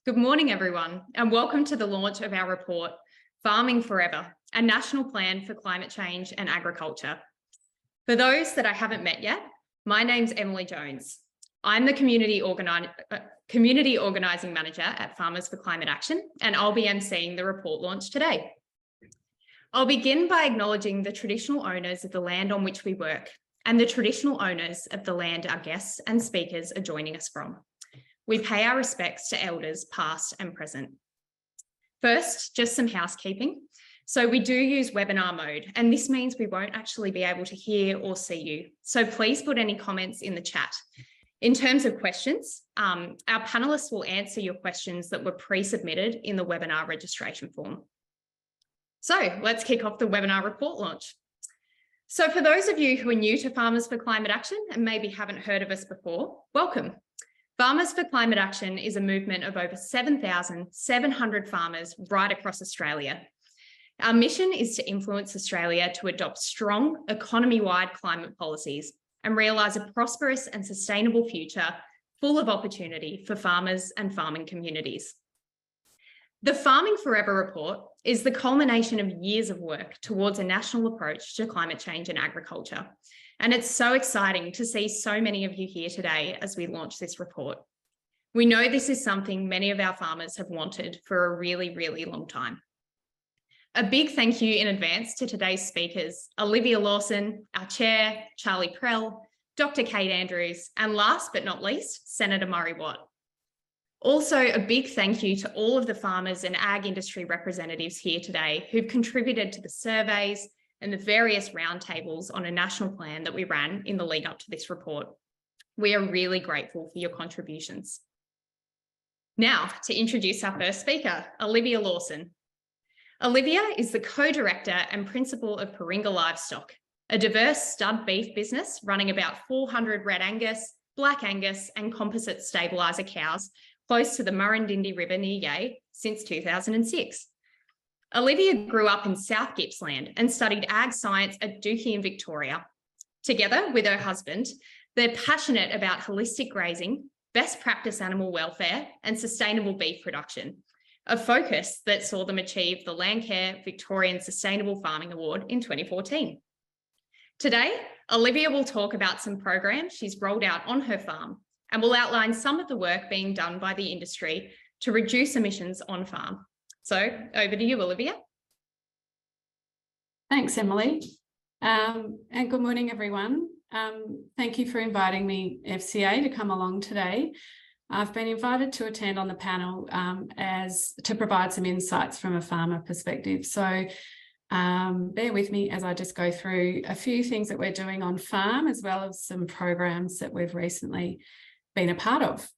Good morning, everyone, and welcome to the launch of our report, Farming Forever, a national plan for climate change and agriculture. For those that I haven't met yet, my name's Emily Jones. I'm the Community Organising Manager at Farmers for Climate Action, and I'll be emceeing the report launch today. I'll begin by acknowledging the traditional owners of the land on which we work and the traditional owners of the land our guests and speakers are joining us from. We pay our respects to elders past and present. First, just some housekeeping. So we do use webinar mode, and this means we won't actually be able to hear or see you. So please put any comments in the chat. In terms of questions, our panelists will answer your questions that were pre-submitted in the webinar registration form. So let's kick off the webinar report launch. So for those of you who are new to Farmers for Climate Action and maybe haven't heard of us before, welcome. Farmers for Climate Action is a movement of over 7,700 farmers right across Australia. Our mission is to influence Australia to adopt strong economy-wide climate policies and realise a prosperous and sustainable future full of opportunity for farmers and farming communities. The Farming Forever report is the culmination of years of work towards a national approach to climate change and agriculture. And it's so exciting to see so many of you here today as we launch this report. We know this is something many of our farmers have wanted for a really, really long time. A big thank you in advance to today's speakers, Olivia Lawson, our chair, Charlie Prell, Dr. Kate Andrews, and last but not least, Senator Murray Watt. Also, a big thank you to all of the farmers and ag industry representatives here today who've contributed to the surveys and the various roundtables on a national plan that we ran in the lead up to this report. We are really grateful for your contributions. Now, to introduce our first speaker, Olivia Lawson. Olivia is the co-director and principal of Paringa Livestock, a diverse stud beef business running about 400 Red Angus, Black Angus and composite stabiliser cows close to the Murrindindi River near Yea since 2006. Olivia grew up in South Gippsland and studied ag science at Dookie in Victoria. Together with her husband, they're passionate about holistic grazing, best practice animal welfare and sustainable beef production, a focus that saw them achieve the Landcare Victorian Sustainable Farming Award in 2014. Today, Olivia will talk about some programs she's rolled out on her farm and will outline some of the work being done by the industry to reduce emissions on farm. So over to you, Olivia. Thanks, Emily. And good morning, everyone. Thank you for inviting me, FCA, to come along today. I've been invited to attend on the panel to provide some insights from a farmer perspective. So bear with me as I just go through a few things that we're doing on farm, as well as some programs that we've recently been a part of.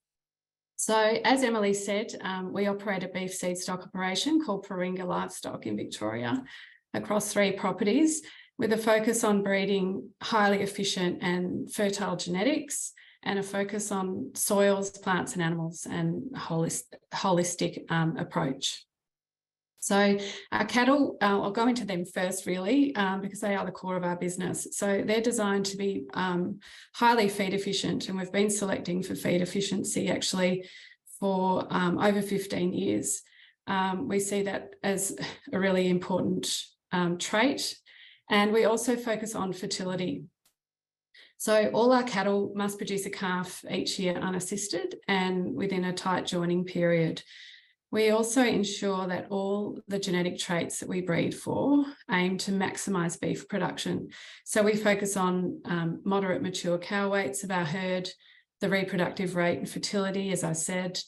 So as Emily said, we operate a beef seed stock operation called Paringa Livestock in Victoria across 3 properties with a focus on breeding highly efficient and fertile genetics and a focus on soils, plants and animals and holistic approach. So our cattle, I'll go into them first really because they are the core of our business. So they're designed to be highly feed efficient, and we've been selecting for feed efficiency actually for over 15 years. We see that as a really important trait, and we also focus on fertility. So all our cattle must produce a calf each year unassisted and within a tight joining period. We also ensure that all the genetic traits that we breed for aim to maximise beef production. So we focus on moderate mature cow weights of our herd, the reproductive rate and fertility, as I said,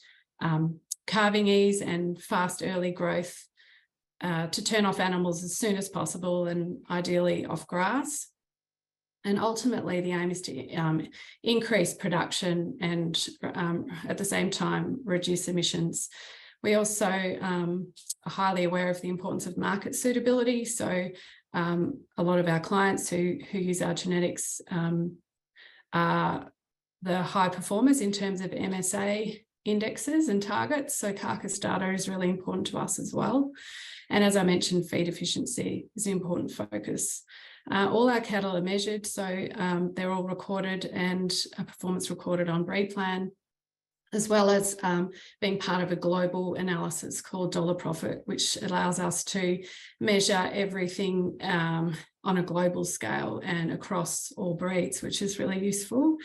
calving ease and fast early growth to turn off animals as soon as possible and ideally off grass. And ultimately, the aim is to increase production and at the same time reduce emissions. We also are highly aware of the importance of market suitability. So a lot of our clients who use our genetics are the high performers in terms of MSA indexes and targets. So carcass data is really important to us as well. And as I mentioned, feed efficiency is an important focus. All our cattle are measured, so they're all recorded and a performance recorded on breed plan. as well as being part of a global analysis called dollar profit, which allows us to measure everything on a global scale and across all breeds, which is really useful.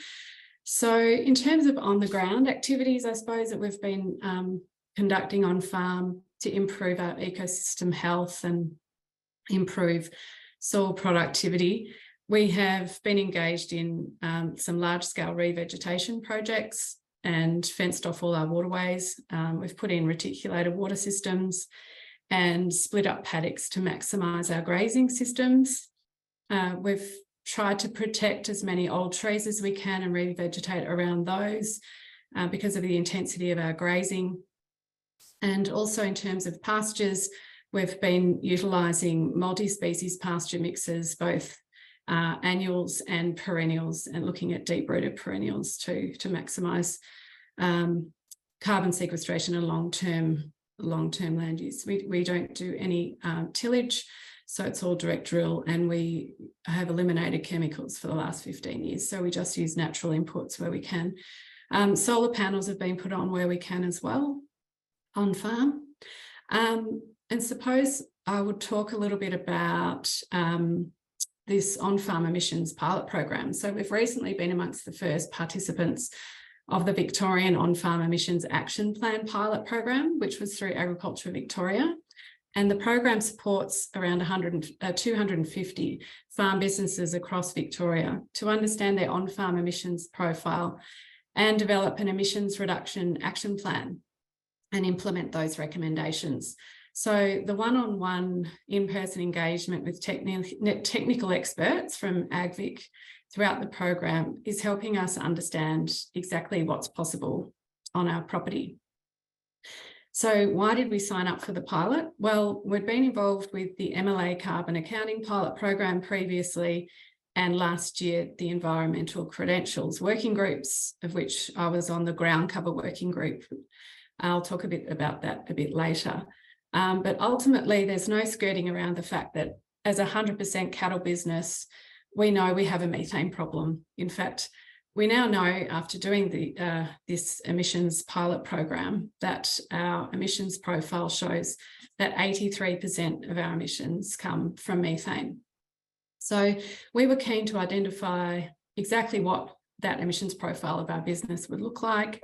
So in terms of on the ground activities, I suppose, that we've been conducting on farm to improve our ecosystem health and improve soil productivity, we have been engaged in some large-scale revegetation projects and fenced off all our waterways. We've put in reticulated water systems and split up paddocks to maximise our grazing systems. We've tried to protect as many old trees as we can and revegetate around those because of the intensity of our grazing. And also in terms of pastures, we've been utilising multi-species pasture mixes, both annuals and perennials, and looking at deep-rooted perennials to maximise carbon sequestration and long-term land use. We don't do any tillage, so it's all direct drill, and we have eliminated chemicals for the last 15 years. So we just use natural inputs where we can. Solar panels have been put on where we can as well on farm. And suppose I would talk a little bit about this on-farm emissions pilot program. So we've recently been amongst the first participants of the Victorian On-Farm Emissions Action Plan pilot program, which was through Agriculture Victoria. And the program supports around 250 farm businesses across Victoria to understand their on-farm emissions profile and develop an emissions reduction action plan and implement those recommendations. So the one-on-one in-person engagement with technical experts from AgVic throughout the program is helping us understand exactly what's possible on our property. So why did we sign up for the pilot? Well, we'd been involved with the MLA carbon accounting pilot program previously, and last year the environmental credentials working groups, of which I was on the ground cover working group. I'll talk a bit about that a bit later. But ultimately, there's no skirting around the fact that as a 100% cattle business, we know we have a methane problem. In fact, we now know after doing this emissions pilot program that our emissions profile shows that 83% of our emissions come from methane. So we were keen to identify exactly what that emissions profile of our business would look like,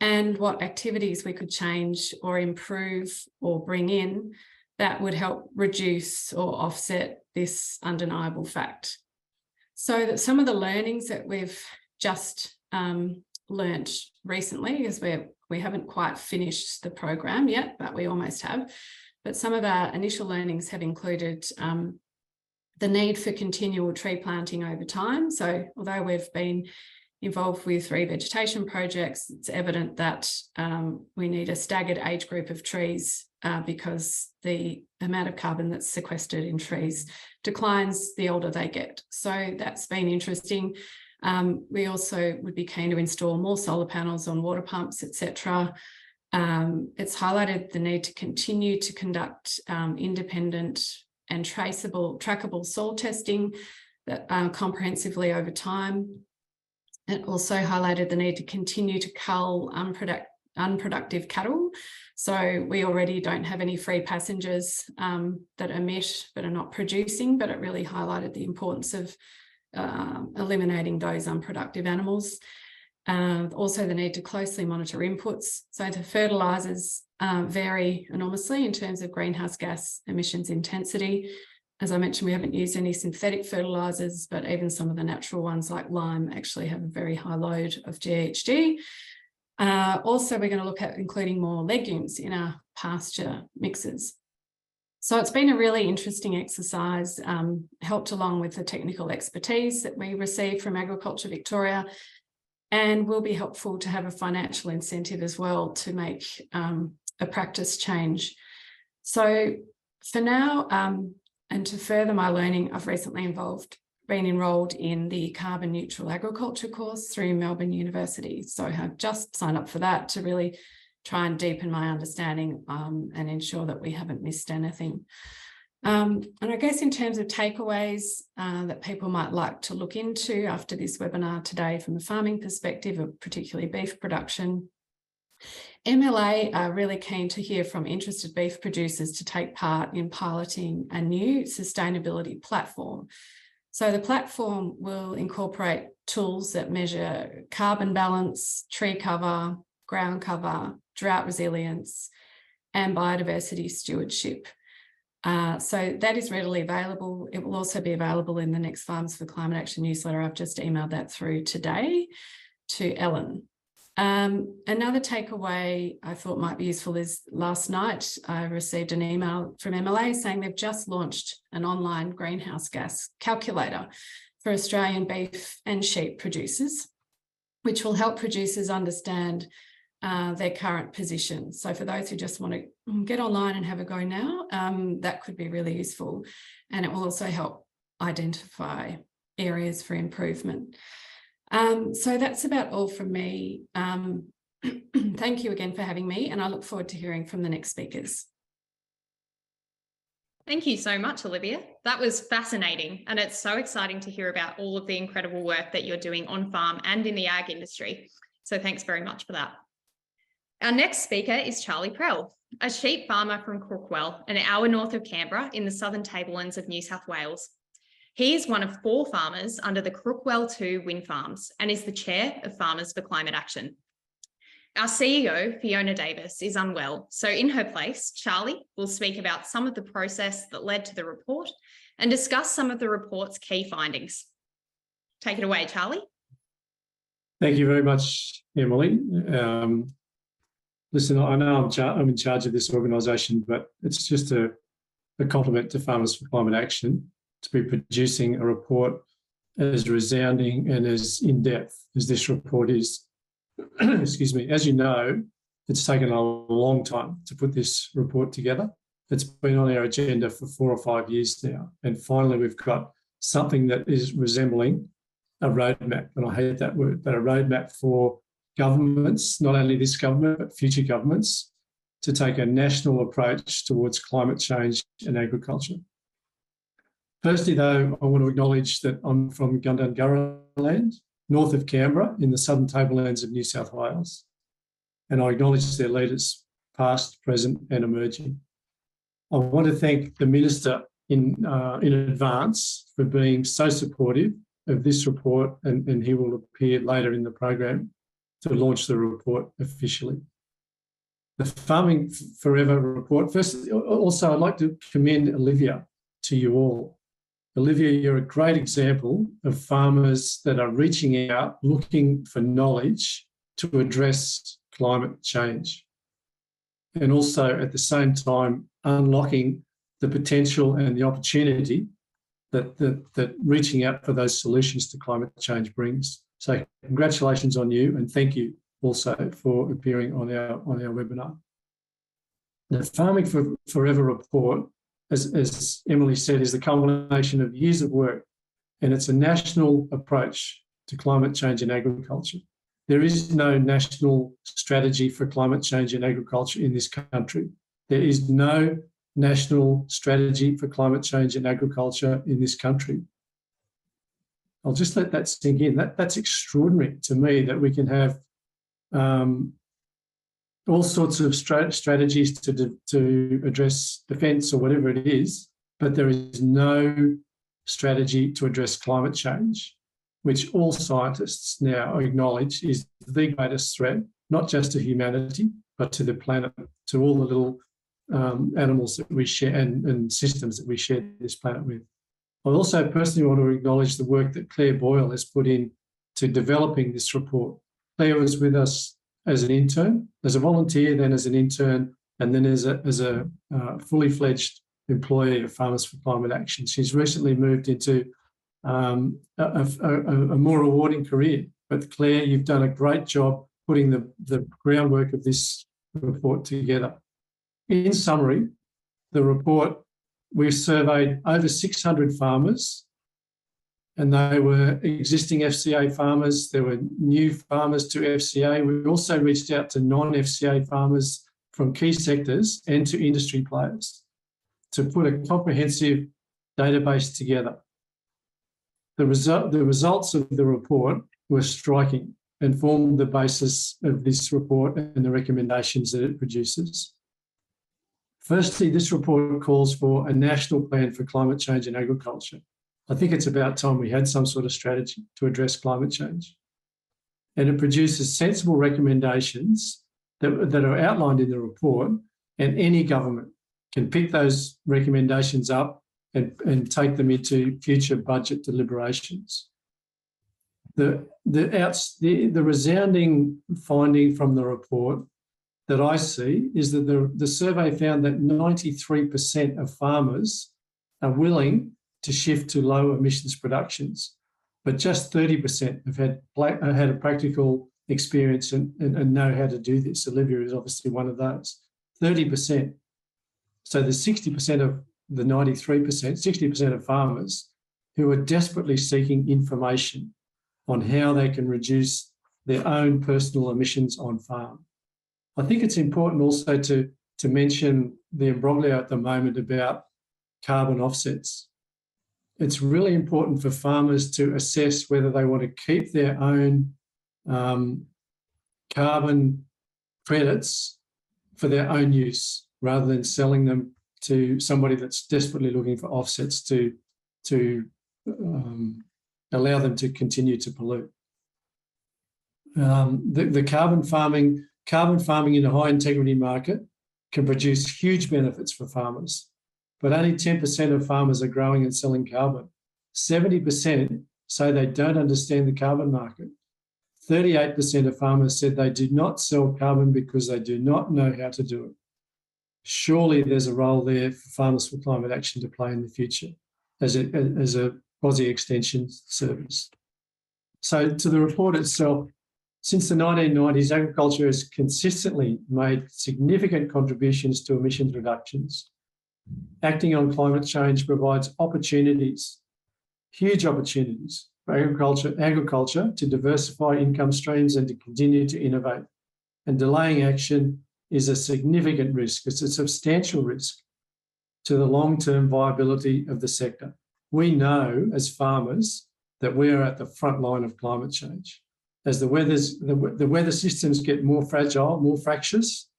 and what activities we could change or improve or bring in that would help reduce or offset this undeniable fact. So that some of the learnings that we've just learnt recently, as we haven't quite finished the program yet, but we almost have, but some of our initial learnings have included the need for continual tree planting over time. So although we've been involved with revegetation projects, it's evident that we need a staggered age group of trees because the amount of carbon that's sequestered in trees declines the older they get. So that's been interesting. We also would be keen to install more solar panels on water pumps, etc. It's highlighted the need to continue to conduct independent and trackable soil testing that comprehensively over time. It also highlighted the need to continue to cull unproductive cattle. So we already don't have any free passengers that emit but are not producing, but it really highlighted the importance of eliminating those unproductive animals. Also the need to closely monitor inputs. So the fertilisers vary enormously in terms of greenhouse gas emissions intensity. As I mentioned, we haven't used any synthetic fertilisers, but even some of the natural ones like lime actually have a very high load of GHG. Also, we're going to look at including more legumes in our pasture mixes. So it's been a really interesting exercise, helped along with the technical expertise that we received from Agriculture Victoria, and will be helpful to have a financial incentive as well to make a practice change. So for now, and to further my learning, I've recently been enrolled in the Carbon Neutral Agriculture course through Melbourne University. So I have just signed up for that to really try and deepen my understanding and ensure that we haven't missed anything. And I guess in terms of takeaways that people might like to look into after this webinar today from a farming perspective, of particularly beef production, MLA are really keen to hear from interested beef producers to take part in piloting a new sustainability platform. So the platform will incorporate tools that measure carbon balance, tree cover, ground cover, drought resilience, and biodiversity stewardship. So that is readily available. It will also be available in the next Farmers for Climate Action newsletter. I've just emailed that through today to Ellen. Another takeaway I thought might be useful is last night I received an email from MLA saying they've just launched an online greenhouse gas calculator for Australian beef and sheep producers, which will help producers understand their current position. So for those who just want to get online and have a go now, that could be really useful. And it will also help identify areas for improvement. So that's about all from me. Thank you again for having me, and I look forward to hearing from the next speakers. Thank you so much, Olivia. That was fascinating, and it's so exciting to hear about all of the incredible work that you're doing on farm and in the ag industry. So thanks very much for that. Our next speaker is Charlie Prell, a sheep farmer from Crookwell, an hour north of Canberra in the southern tablelands of New South Wales. He is one of 4 farmers under the Crookwell 2 wind farms and is the chair of Farmers for Climate Action. Our CEO, Fiona Davis, is unwell, so in her place, Charlie will speak about some of the process that led to the report and discuss some of the report's key findings. Take it away, Charlie. Thank you very much, Emily. Listen, I know I'm in charge of this organisation, but it's just a compliment to Farmers for Climate Action to be producing a report as resounding and as in-depth as this report is. Excuse me. As you know, it's taken a long time to put this report together. It's been on our agenda for 4 or 5 years now. And finally, we've got something that is resembling a roadmap. And I hate that word, but a roadmap for governments, not only this government, but future governments, to take a national approach towards climate change and agriculture. Firstly, though, I want to acknowledge that I'm from Gundungurra land, north of Canberra, in the southern tablelands of New South Wales. And I acknowledge their leaders, past, present and emerging. I want to thank the Minister in advance for being so supportive of this report, and he will appear later in the program to launch the report officially. The Farming Forever report. First, also, I'd like to commend Olivia to you all. Olivia, you're a great example of farmers that are reaching out, looking for knowledge to address climate change. And also, at the same time, unlocking the potential and the opportunity that reaching out for those solutions to climate change brings. So congratulations on you, and thank you also for appearing on our webinar. The Farming Forever report, as Emily said, is the culmination of years of work, and it's a national approach to climate change in agriculture. There is no national strategy for climate change in agriculture in this country. There is no national strategy for climate change in agriculture in this country. I'll just let that sink in. That's extraordinary to me, that we can have all sorts of strategies to address defence or whatever it is, but there is no strategy to address climate change, which all scientists now acknowledge is the greatest threat, not just to humanity, but to the planet, to all the little animals that we share and systems that we share this planet with. I also personally want to acknowledge the work that Claire Boyle has put in to developing this report. Claire was with us as an intern, as a volunteer, then as an intern, and then as a fully fledged employee of Farmers for Climate Action. She's recently moved into a more rewarding career. But Claire, you've done a great job putting the groundwork of this report together. In summary, the report, we surveyed over 600 farmers, and they were existing FCA farmers. There were new farmers to FCA. We also reached out to non-FCA farmers from key sectors and to industry players to put a comprehensive database together. The results of the report were striking. and formed the basis of this report and the recommendations that it produces. Firstly, this report calls for a national plan for climate change in agriculture. I think it's about time we had some sort of strategy to address climate change. And it produces sensible recommendations that are outlined in the report, and any government can pick those recommendations up and take them into future budget deliberations. The resounding finding from the report that I see is that the survey found that 93% of farmers are willing to shift to low emissions productions, but just 30% have had a practical experience and know how to do this. Olivia is obviously one of those. 30%. So there's 60% of the 93%, 60% of farmers who are desperately seeking information on how they can reduce their own personal emissions on farm. I think it's important also to mention the imbroglio at the moment about carbon offsets. It's really important for farmers to assess whether they want to keep their own carbon credits for their own use rather than selling them to somebody that's desperately looking for offsets to allow them to continue to pollute. The carbon farming in a high integrity market can produce huge benefits for farmers, but only 10% of farmers are growing and selling carbon. 70% say they don't understand the carbon market. 38% of farmers said they do not sell carbon because they do not know how to do it. Surely there's a role there for Farmers for Climate Action to play in the future as a Aussie Extension service. So to the report itself, since the 1990s, agriculture has consistently made significant contributions to emissions reductions. Acting on climate change provides opportunities, huge opportunities for agriculture to diversify income streams and to continue to innovate. And delaying action is a significant risk. It's a substantial risk to the long-term viability of the sector. We know as farmers that we are at the front line of climate change. As the weather systems get more fragile, more fractious,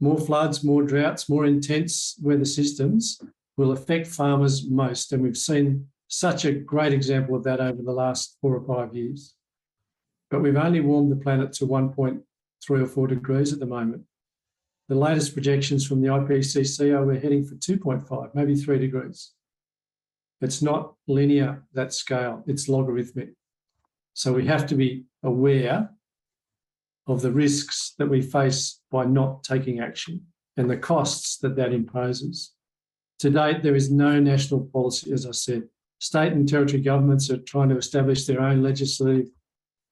more floods, more droughts, more intense weather systems will affect farmers most. And we've seen such a great example of that over the last 4 or 5 years. But we've only warmed the planet to 1.3 or 4 degrees at the moment. The latest projections from the IPCC are we're heading for 2.5, maybe 3 degrees. It's not linear, that scale, it's logarithmic. So we have to be aware of the risks that we face by not taking action and the costs that imposes. To date, there is no national policy, as I said. State and territory governments are trying to establish their own legislative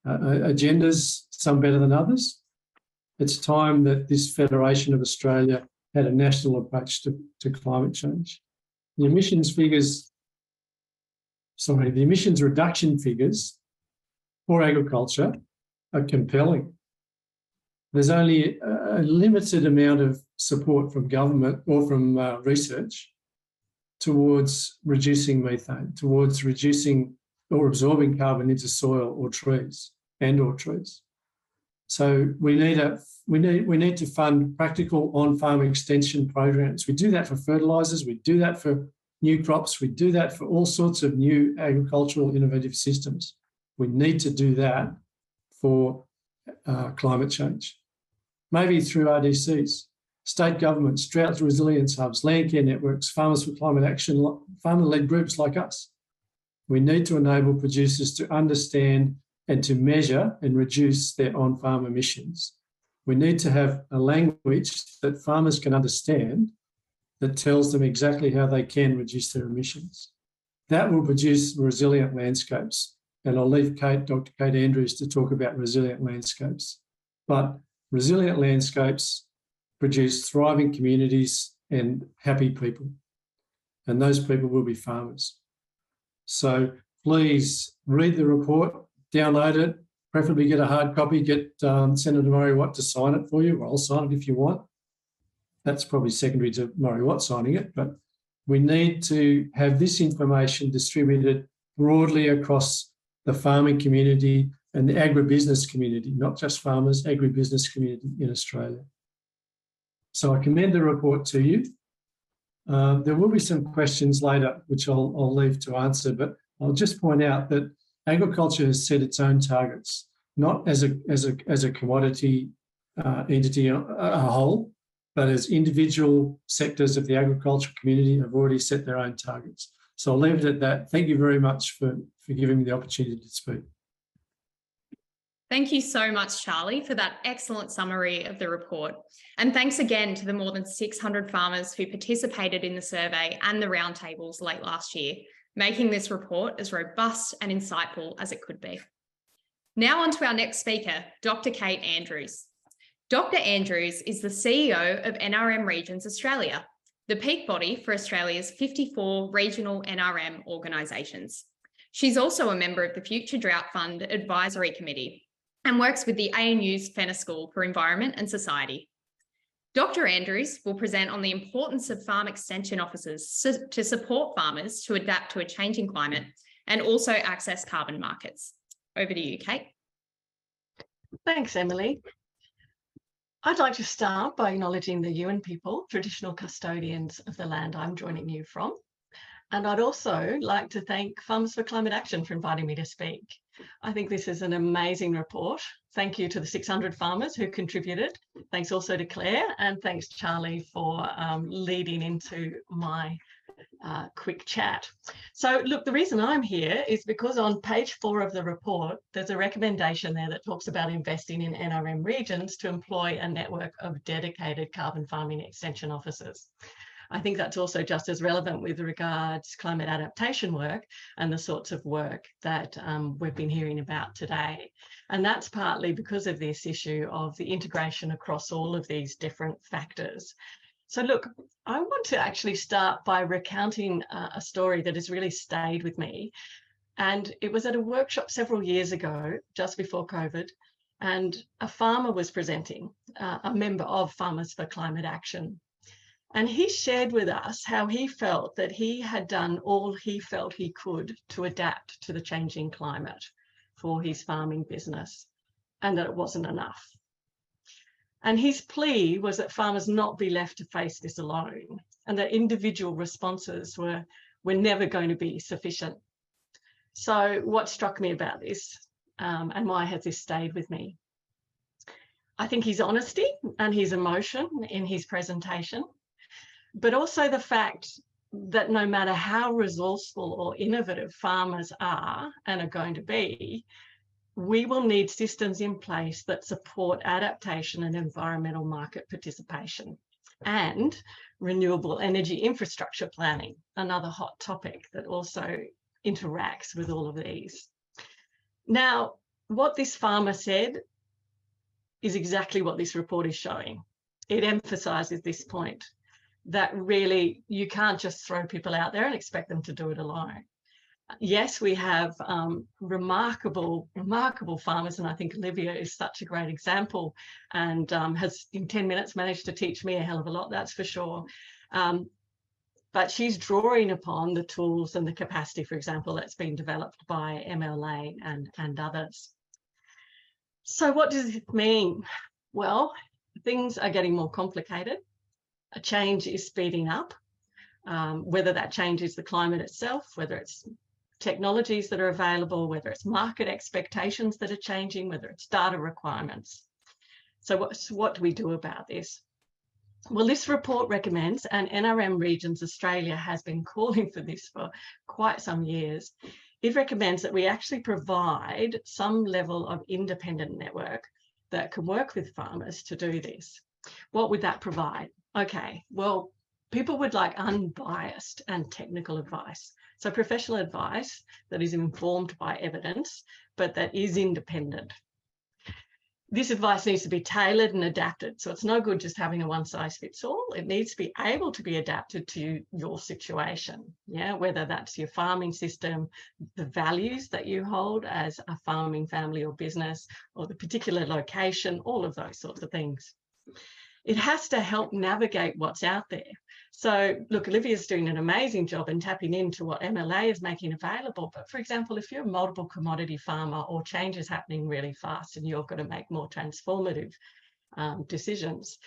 agendas, some better than others. It's time that this Federation of Australia had a national approach to climate change. The emissions reduction figures for agriculture are compelling. There's only a limited amount of support from government or from research towards reducing methane, towards reducing or absorbing carbon into soil or trees. So we need to fund practical on-farm extension programs. We do that for fertilisers, we do that for new crops, we do that for all sorts of new agricultural innovative systems. We need to do that for climate change. Maybe through RDCs, state governments, drought resilience hubs, land care networks, Farmers for Climate Action, farmer-led groups like us. We need to enable producers to understand and to measure and reduce their on-farm emissions. We need to have a language that farmers can understand that tells them exactly how they can reduce their emissions. That will produce resilient landscapes. And I'll leave Dr. Kate Andrews to talk about resilient landscapes. But resilient landscapes produce thriving communities and happy people. And those people will be farmers. So please read the report, download it, preferably get a hard copy, get Senator Murray Watt to sign it for you, or I'll sign it if you want. That's probably secondary to Murray Watt signing it, but we need to have this information distributed broadly across the farming community and the agribusiness community, not just farmers, agribusiness community in Australia. So I commend the report to you. There will be some questions later, which I'll leave to answer, but I'll just point out that agriculture has set its own targets, not as a commodity entity a whole, but as individual sectors of the agricultural community have already set their own targets. So I'll leave it at that. Thank you very much for giving me the opportunity to speak. Thank you so much, Charlie, for that excellent summary of the report. And thanks again to the more than 600 farmers who participated in the survey and the roundtables late last year, making this report as robust and insightful as it could be. Now on to our next speaker, Dr. Kate Andrews. Dr. Andrews is the CEO of NRM Regions Australia, the peak body for Australia's 54 regional NRM organisations. She's also a member of the Future Drought Fund Advisory Committee and works with the ANU's Fenner School for Environment and Society. Dr. Andrews will present on the importance of farm extension officers to support farmers to adapt to a changing climate and also access carbon markets. Over to you, Kate. Thanks, Emily. I'd like to start by acknowledging the Yuin people, traditional custodians of the land I'm joining you from. And I'd also like to thank Farmers for Climate Action for inviting me to speak. I think this is an amazing report. Thank you to the 600 farmers who contributed. Thanks also to Claire, and thanks Charlie for leading into my quick chat. So look, the reason I'm here is because on page 4 of the report, there's a recommendation there that talks about investing in NRM regions to employ a network of dedicated carbon farming extension officers. I think that's also just as relevant with regards to climate adaptation work and the sorts of work that we've been hearing about today. And that's partly because of this issue of the integration across all of these different factors. So look, I want to actually start by recounting a story that has really stayed with me. And it was at a workshop several years ago, just before COVID, and a farmer was presenting, a member of Farmers for Climate Action. And he shared with us how he felt that he had done all he felt he could to adapt to the changing climate for his farming business, and that it wasn't enough. And his plea was that farmers not be left to face this alone, and that individual responses were never going to be sufficient. So what struck me about this, and why has this stayed with me? I think his honesty and his emotion in his presentation, but also the fact that no matter how resourceful or innovative farmers are and are going to be, we will need systems in place that support adaptation and environmental market participation, and renewable energy infrastructure planning, another hot topic that also interacts with all of these. Now, what this farmer said is exactly what this report is showing. It emphasises this point, that really you can't just throw people out there and expect them to do it alone. Yes, we have remarkable farmers, and I think Olivia is such a great example, and has in 10 minutes managed to teach me a hell of a lot, that's for sure. But she's drawing upon the tools and the capacity, for example, that's been developed by MLA and others. So what does it mean? Well, things are getting more complicated. A change is speeding up, whether that change is the climate itself, whether it's technologies that are available, whether it's market expectations that are changing, whether it's data requirements. So what do we do about this? Well, this report recommends, and NRM Regions Australia has been calling for this for quite some years, it recommends that we actually provide some level of independent network that can work with farmers to do this. What would that provide? Okay, well, people would like unbiased and technical advice. So professional advice that is informed by evidence, but that is independent. This advice needs to be tailored and adapted. So it's no good just having a one size fits all. It needs to be able to be adapted to your situation. Yeah, whether that's your farming system, the values that you hold as a farming family or business, or the particular location, all of those sorts of things. It has to help navigate what's out there. So look, Olivia's doing an amazing job in tapping into what MLA is making available. But for example, if you're a multiple commodity farmer or change is happening really fast and you've got to make more transformative decisions,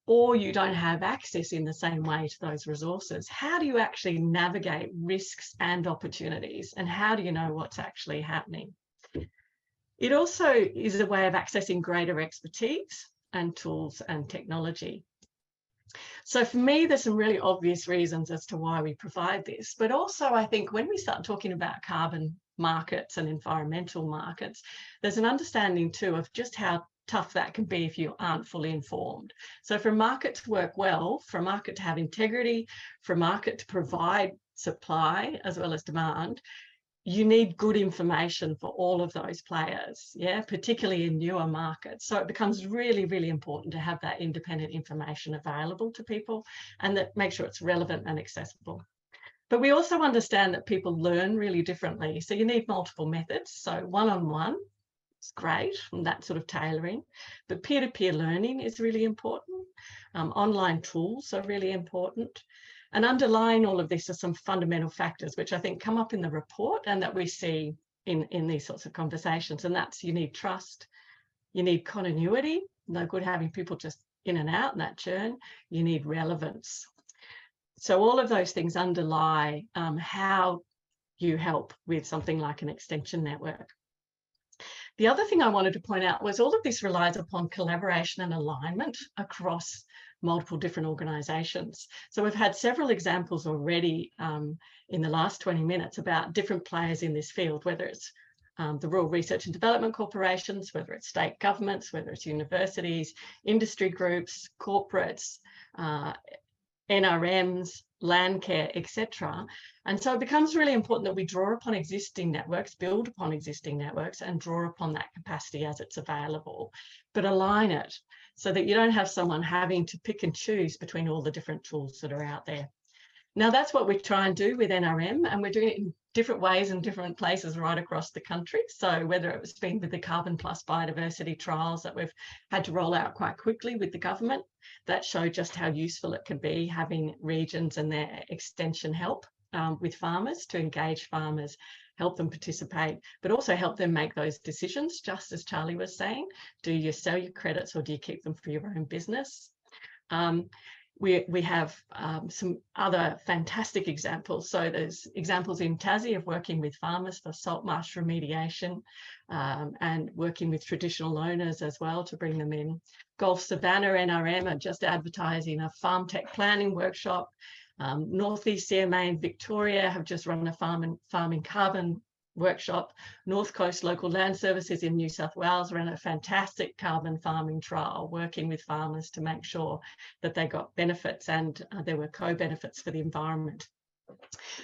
or you don't have access in the same way to those resources, how do you actually navigate risks and opportunities? And how do you know what's actually happening? It also is a way of accessing greater expertise and tools and technology. So for me, there's some really obvious reasons as to why we provide this. But also, I think when we start talking about carbon markets and environmental markets, there's an understanding too of just how tough that can be if you aren't fully informed. So for a market to work well, for a market to have integrity, for a market to provide supply as well as demand, you need good information for all of those players, yeah, particularly in newer markets. So it becomes really, really important to have that independent information available to people and that make sure it's relevant and accessible. But we also understand that people learn really differently. So you need multiple methods. So one-on-one is great and that sort of tailoring, but peer-to-peer learning is really important. Online tools are really important. And underlying all of this are some fundamental factors, which I think come up in the report and that we see in these sorts of conversations. And that's you need trust, you need continuity, no good having people just in and out in that churn, you need relevance. So all of those things underlie how you help with something like an extension network. The other thing I wanted to point out was all of this relies upon collaboration and alignment across multiple different organisations. So we've had several examples already in the last 20 minutes about different players in this field, whether it's the Rural Research and Development Corporations, whether it's state governments, whether it's universities, industry groups, corporates, NRMs, Landcare, etc. And so it becomes really important that we draw upon existing networks, build upon existing networks and draw upon that capacity as it's available, but align it so that you don't have someone having to pick and choose between all the different tools that are out there. Now, that's what we try and do with NRM, and we're doing it in different ways in different places right across the country. So whether it was been with the Carbon Plus Biodiversity trials that we've had to roll out quite quickly with the government, that showed just how useful it can be having regions and their extension help with farmers to engage farmers, help them participate, but also help them make those decisions, just as Charlie was saying. Do you sell your credits or do you keep them for your own business? We have some other fantastic examples. So there's examples in Tassie of working with farmers for salt marsh remediation and working with traditional owners as well to bring them in. Gulf Savannah NRM are just advertising a farm tech planning workshop. Northeast CMA in Victoria have just run a farming carbon workshop. North Coast Local Land Services in New South Wales ran a fantastic carbon farming trial, working with farmers to make sure that they got benefits and there were co-benefits for the environment.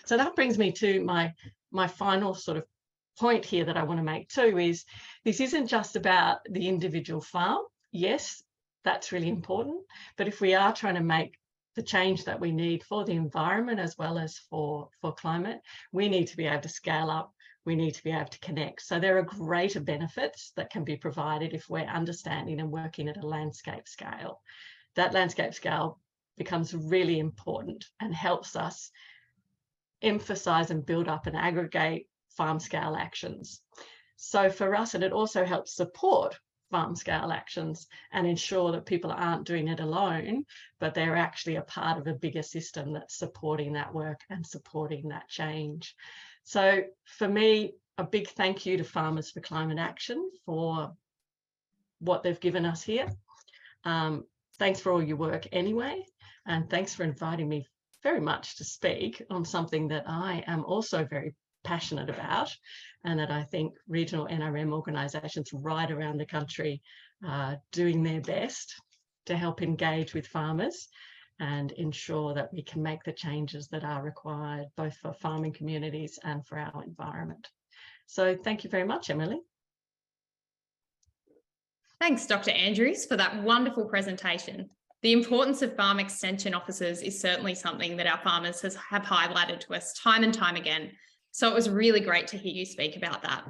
So that brings me to my final sort of point here that I want to make too, is this isn't just about the individual farm. Yes, that's really important. But if we are trying to make the change that we need for the environment as well as for climate, we need to be able to scale up. We need to be able to connect. So there are greater benefits that can be provided if we're understanding and working at a landscape scale. That landscape scale becomes really important and helps us emphasize and build up and aggregate farm scale actions. So for us, and it also helps support farm scale actions and ensure that people aren't doing it alone, but they're actually a part of a bigger system that's supporting that work and supporting that change. So for me, a big thank you to Farmers for Climate Action for what they've given us here. Thanks for all your work anyway, and thanks for inviting me very much to speak on something that I am also very passionate about, and that I think regional NRM organisations right around the country are doing their best to help engage with farmers and ensure that we can make the changes that are required both for farming communities and for our environment. So thank you very much, Emily. Thanks, Dr. Andrews, for that wonderful presentation. The importance of farm extension officers is certainly something that our farmers have highlighted to us time and time again. So it was really great to hear you speak about that.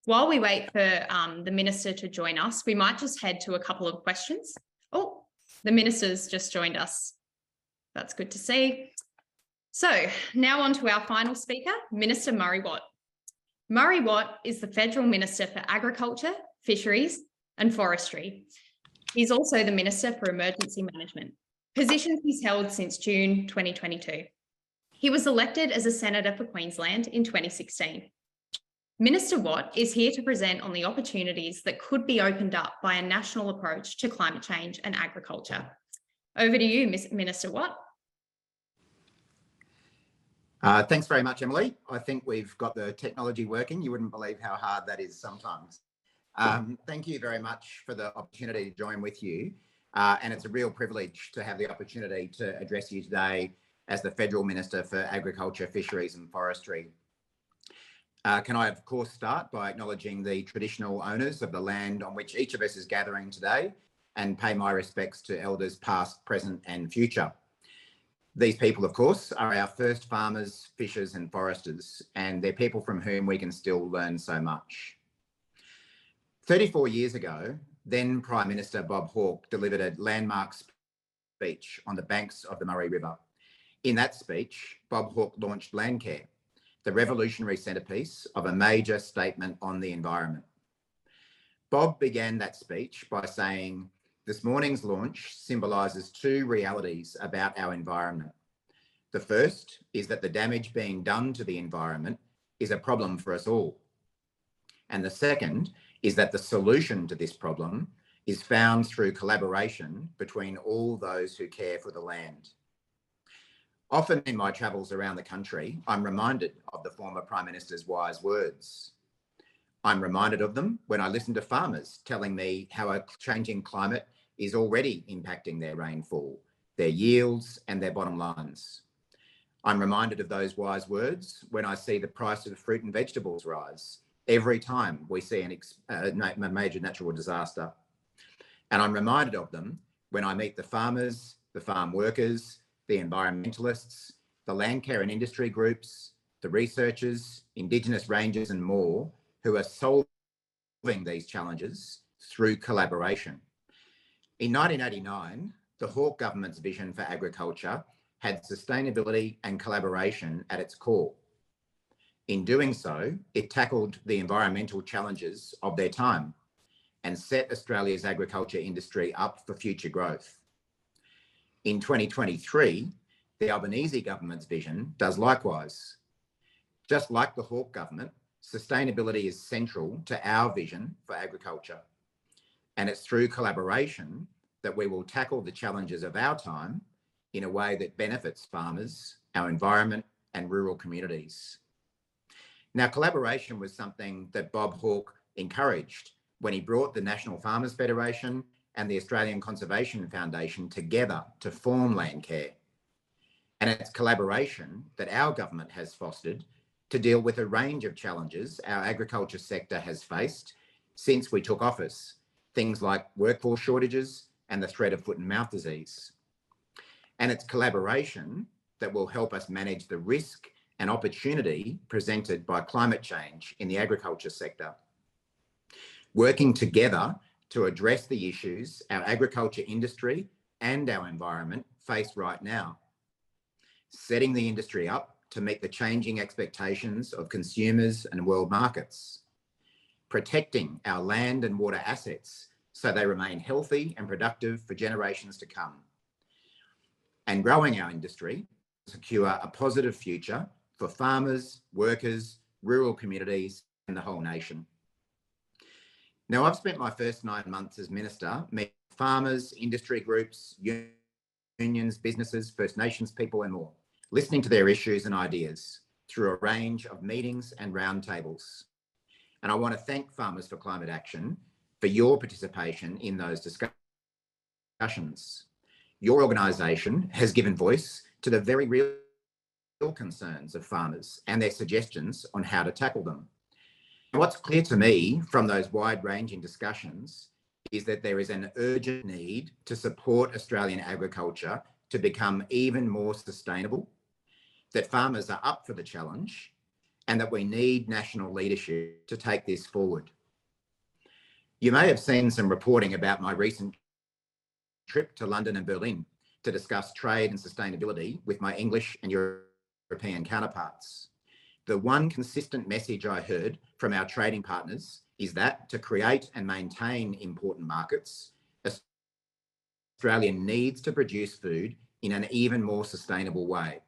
While we wait for the Minister to join us, we might just head to a couple of questions. Oh, The Minister's just joined us. That's good to see. So now on to our final speaker, Minister Murray Watt. Murray Watt is the Federal Minister for Agriculture, Fisheries and Forestry. He's also the Minister for Emergency Management, positions he's held since June 2022. He was elected as a Senator for Queensland in 2016. Minister Watt is here to present on the opportunities that could be opened up by a national approach to climate change and agriculture. Over to you, Minister Watt. Thanks very much, Emily. I think we've got the technology working. You wouldn't believe how hard that is sometimes. Thank you very much for the opportunity to join with you. And it's a real privilege to have the opportunity to address you today as the Federal Minister for Agriculture, Fisheries and Forestry. Can I, of course, start by acknowledging the traditional owners of the land on which each of us is gathering today and pay my respects to elders past, present and future. These people, of course, are our first farmers, fishers and foresters, and they're people from whom we can still learn so much. 34 years ago, then Prime Minister Bob Hawke delivered a landmark speech on the banks of the Murray River. In that speech, Bob Hawke launched Landcare, the revolutionary centrepiece of a major statement on the environment. Bob began that speech by saying, "This morning's launch symbolises two realities about our environment. The first is that the damage being done to the environment is a problem for us all. And the second is that the solution to this problem is found through collaboration between all those who care for the land." Often in my travels around the country, I'm reminded of the former Prime Minister's wise words. I'm reminded of them when I listen to farmers telling me how a changing climate is already impacting their rainfall, their yields and their bottom lines. I'm reminded of those wise words when I see the price of fruit and vegetables rise every time we see a major natural disaster. And I'm reminded of them when I meet the farmers, the farm workers, the environmentalists, the land care and industry groups, the researchers, Indigenous rangers and more who are solving these challenges through collaboration. In 1989, the Hawke government's vision for agriculture had sustainability and collaboration at its core. In doing so, it tackled the environmental challenges of their time and set Australia's agriculture industry up for future growth. In 2023, the Albanese government's vision does likewise. Just like the Hawke government, sustainability is central to our vision for agriculture. And it's through collaboration that we will tackle the challenges of our time in a way that benefits farmers, our environment and rural communities. Now, collaboration was something that Bob Hawke encouraged when he brought the National Farmers Federation and the Australian Conservation Foundation together to form Landcare. And it's collaboration that our government has fostered to deal with a range of challenges our agriculture sector has faced since we took office, things like workforce shortages and the threat of foot and mouth disease. And it's collaboration that will help us manage the risk and opportunity presented by climate change in the agriculture sector. Working together to address the issues our agriculture industry and our environment face right now. Setting the industry up to meet the changing expectations of consumers and world markets. Protecting our land and water assets so they remain healthy and productive for generations to come. And growing our industry to secure a positive future for farmers, workers, rural communities and the whole nation. Now, I've spent my first 9 months as Minister meeting farmers, industry groups, unions, businesses, First Nations people and more, listening to their issues and ideas through a range of meetings and roundtables. And I want to thank Farmers for Climate Action for your participation in those discussions. Your organisation has given voice to the very real concerns of farmers and their suggestions on how to tackle them. What's clear to me from those wide-ranging discussions is that there is an urgent need to support Australian agriculture to become even more sustainable, that farmers are up for the challenge, and that we need national leadership to take this forward. You may have seen some reporting about my recent trip to London and Berlin to discuss trade and sustainability with my English and European counterparts. The one consistent message I heard from our trading partners is that to create and maintain important markets, Australia needs to produce food in an even more sustainable way.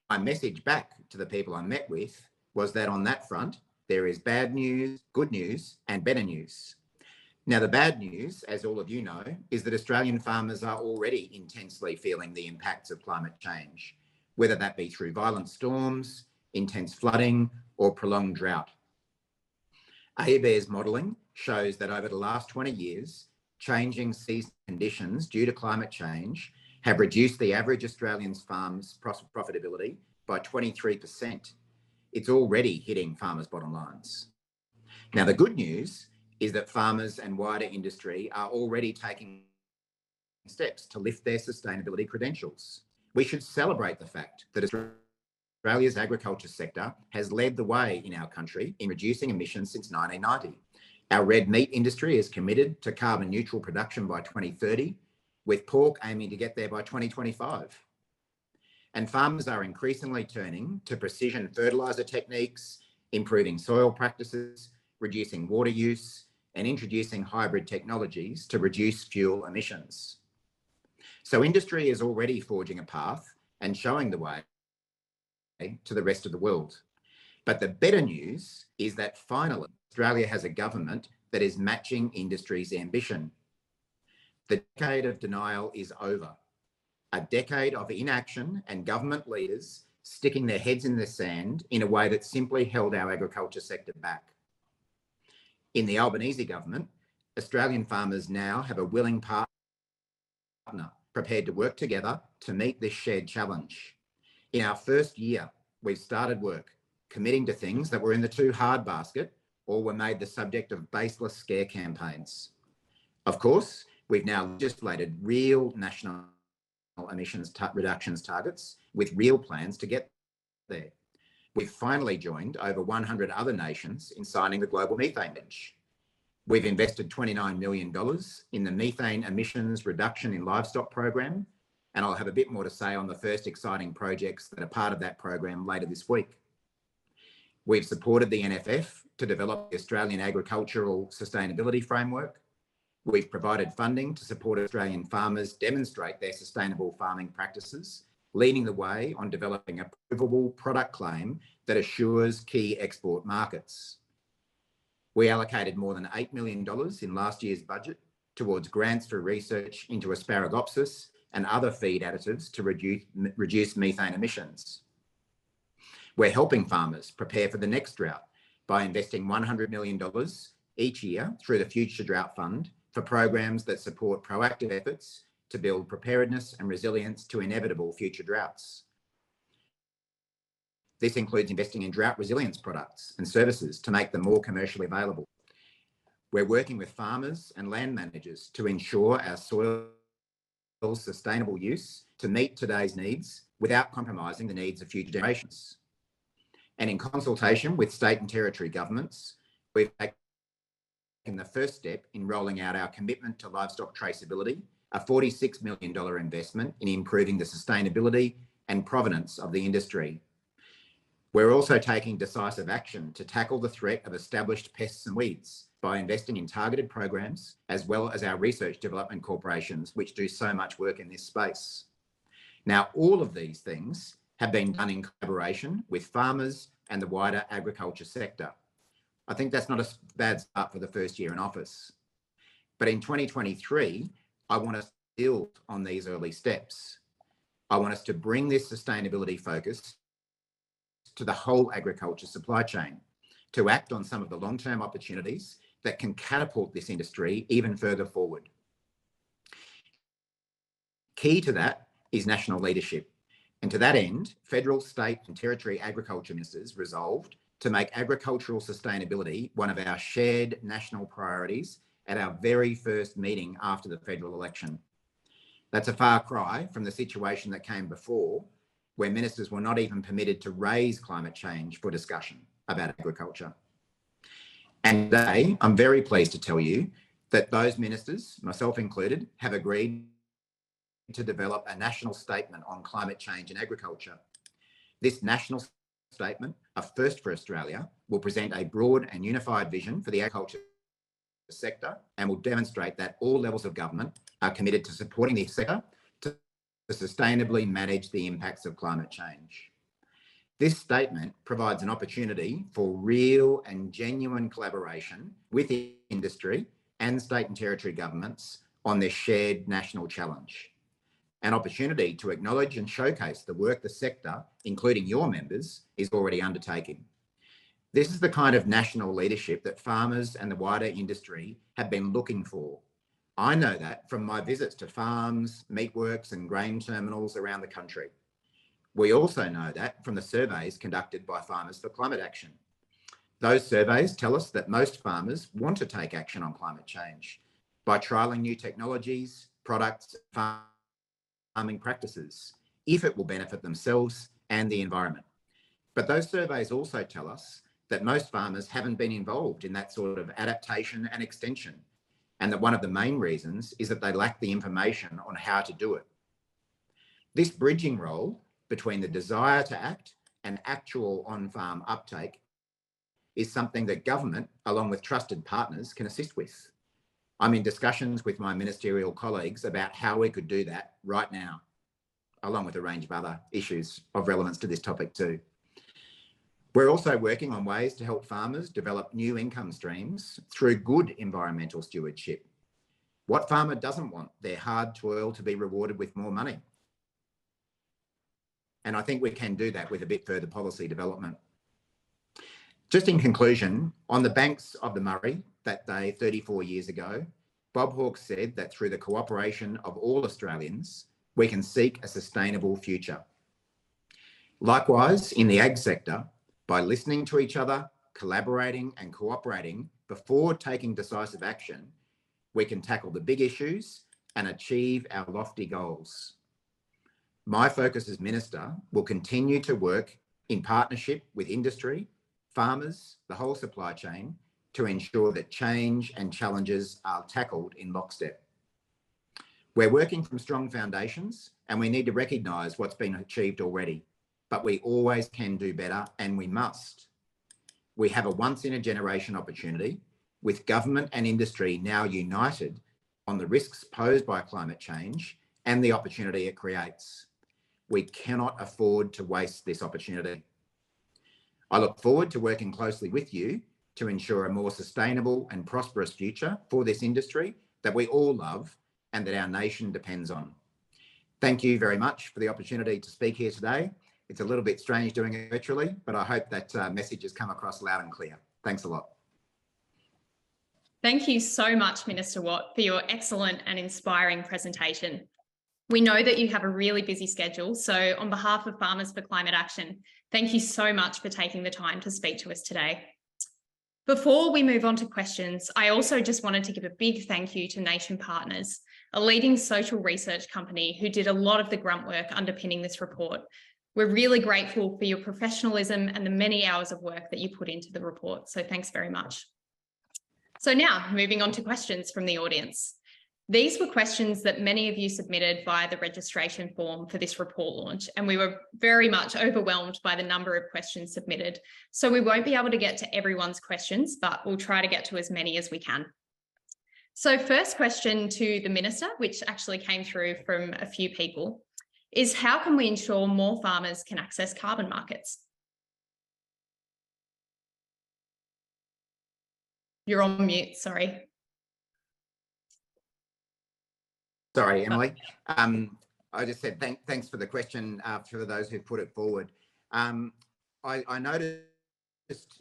My message back to the people I met with was that on that front, there is bad news, good news, and better news. Now, the bad news, as all of you know, is that Australian farmers are already intensely feeling the impacts of climate change, whether that be through violent storms, intense flooding, or prolonged drought. ABARES modelling shows that over the last 20 years, changing season conditions due to climate change have reduced the average Australian farm's profitability by 23%. It's already hitting farmers' bottom lines. Now, the good news is that farmers and wider industry are already taking steps to lift their sustainability credentials. We should celebrate the fact that Australia's agriculture sector has led the way in our country in reducing emissions since 1990. Our red meat industry is committed to carbon neutral production by 2030, with pork aiming to get there by 2025. And farmers are increasingly turning to precision fertiliser techniques, improving soil practices, reducing water use, and introducing hybrid technologies to reduce fuel emissions. So industry is already forging a path and showing the way to the rest of the world. But the better news is that finally, Australia has a government that is matching industry's ambition. The decade of denial is over. A decade of inaction and government leaders sticking their heads in the sand in a way that simply held our agriculture sector back. In the Albanese government, Australian farmers now have a willing partner prepared to work together to meet this shared challenge. In our first year, we've started work, committing to things that were in the too hard basket or were made the subject of baseless scare campaigns. Of course, we've now legislated real national emissions reductions targets with real plans to get there. We've finally joined over 100 other nations in signing the Global Methane Pledge. We've invested $29 million in the Methane Emissions Reduction in Livestock program, and I'll have a bit more to say on the first exciting projects that are part of that program later this week. We've supported the NFF to develop the Australian Agricultural Sustainability Framework. We've provided funding to support Australian farmers demonstrate their sustainable farming practices, leading the way on developing a provable product claim that assures key export markets. We allocated more than $8 million in last year's budget towards grants for research into Asparagopsis and other feed additives to reduce methane emissions. We're helping farmers prepare for the next drought by investing $100 million each year through the Future Drought Fund for programs that support proactive efforts to build preparedness and resilience to inevitable future droughts. This includes investing in drought resilience products and services to make them more commercially available. We're working with farmers and land managers to ensure our soil's sustainable use to meet today's needs without compromising the needs of future generations. And in consultation with state and territory governments, we've taken the first step in rolling out our commitment to livestock traceability, a $46 million investment in improving the sustainability and provenance of the industry. We're also taking decisive action to tackle the threat of established pests and weeds by investing in targeted programs, as well as our research development corporations, which do so much work in this space. Now, all of these things have been done in collaboration with farmers and the wider agriculture sector. I think that's not a bad start for the first year in office. But in 2023, I want us to build on these early steps. I want us to bring this sustainability focus to the whole agriculture supply chain, to act on some of the long-term opportunities that can catapult this industry even further forward. Key to that is national leadership. And to that end, federal, state and territory agriculture ministers resolved to make agricultural sustainability one of our shared national priorities at our very first meeting after the federal election. That's a far cry from the situation that came before, where ministers were not even permitted to raise climate change for discussion about agriculture. And today, I'm very pleased to tell you that those ministers, myself included, have agreed to develop a national statement on climate change in agriculture. This national statement, a first for Australia, will present a broad and unified vision for the agriculture sector and will demonstrate that all levels of government are committed to supporting the sector to sustainably manage the impacts of climate change. This statement provides an opportunity for real and genuine collaboration with industry and state and territory governments on this shared national challenge. An opportunity to acknowledge and showcase the work the sector, including your members, is already undertaking. This is the kind of national leadership that farmers and the wider industry have been looking for. I know that from my visits to farms, meatworks and grain terminals around the country. We also know that from the surveys conducted by Farmers for Climate Action. Those surveys tell us that most farmers want to take action on climate change by trialling new technologies, products, farming practices, if it will benefit themselves and the environment. But those surveys also tell us that most farmers haven't been involved in that sort of adaptation and extension, and that one of the main reasons is that they lack the information on how to do it. This bridging role between the desire to act and actual on-farm uptake is something that government, along with trusted partners, can assist with. I'm in discussions with my ministerial colleagues about how we could do that right now, along with a range of other issues of relevance to this topic too. We're also working on ways to help farmers develop new income streams through good environmental stewardship. What farmer doesn't want their hard toil to be rewarded with more money? And I think we can do that with a bit further policy development. Just in conclusion, on the banks of the Murray that day 34 years ago, Bob Hawke said that through the cooperation of all Australians, we can seek a sustainable future. Likewise, in the ag sector, by listening to each other, collaborating and cooperating before taking decisive action, we can tackle the big issues and achieve our lofty goals. My focus as Minister will continue to work in partnership with industry, farmers, the whole supply chain, to ensure that change and challenges are tackled in lockstep. We're working from strong foundations and we need to recognise what's been achieved already, but we always can do better and we must. We have a once-in-a-generation opportunity with government and industry now united on the risks posed by climate change and the opportunity it creates. We cannot afford to waste this opportunity. I look forward to working closely with you to ensure a more sustainable and prosperous future for this industry that we all love and that our nation depends on. Thank you very much for the opportunity to speak here today. It's a little bit strange doing it virtually, but I hope that message has come across loud and clear. Thanks a lot. Thank you so much, Minister Watt, for your excellent and inspiring presentation. We know that you have a really busy schedule, so on behalf of Farmers for Climate Action, thank you so much for taking the time to speak to us today. Before we move on to questions, I also just wanted to give a big thank you to Nation Partners, a leading social research company who did a lot of the grunt work underpinning this report. We're really grateful for your professionalism and the many hours of work that you put into the report, so thanks very much. So now, moving on to questions from the audience. These were questions that many of you submitted via the registration form for this report launch, and we were very much overwhelmed by the number of questions submitted. So we won't be able to get to everyone's questions, but we'll try to get to as many as we can. So first question to the Minister, which actually came through from a few people, is how can we ensure more farmers can access carbon markets? You're on mute, sorry. Sorry, Emily. I just said thanks for the question for those who put it forward. I noticed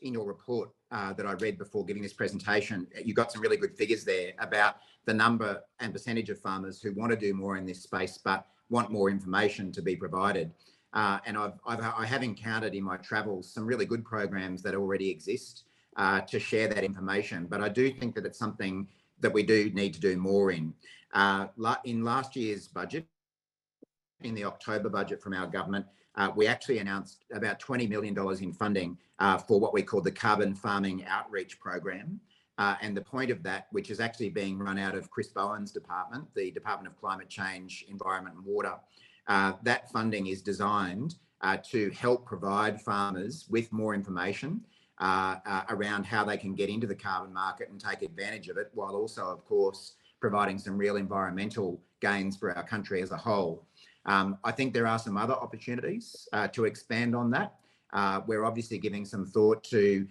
in your report that I read before giving this presentation, you got some really good figures there about the number and percentage of farmers who want to do more in this space but want more information to be provided. And I have encountered in my travels some really good programs that already exist to share that information. But I do think that it's something that we do need to do more in. In last year's budget, in the October budget from our government, we actually announced about $20 million in funding for what we call the Carbon Farming Outreach Program. And the point of that, which is actually being run out of Chris Bowen's department, the Department of Climate Change, Environment and Water, that funding is designed to help provide farmers with more information around how they can get into the carbon market and take advantage of it, while also, of course, providing some real environmental gains for our country as a whole. I think there are some other opportunities to expand on that. We're obviously giving some thought to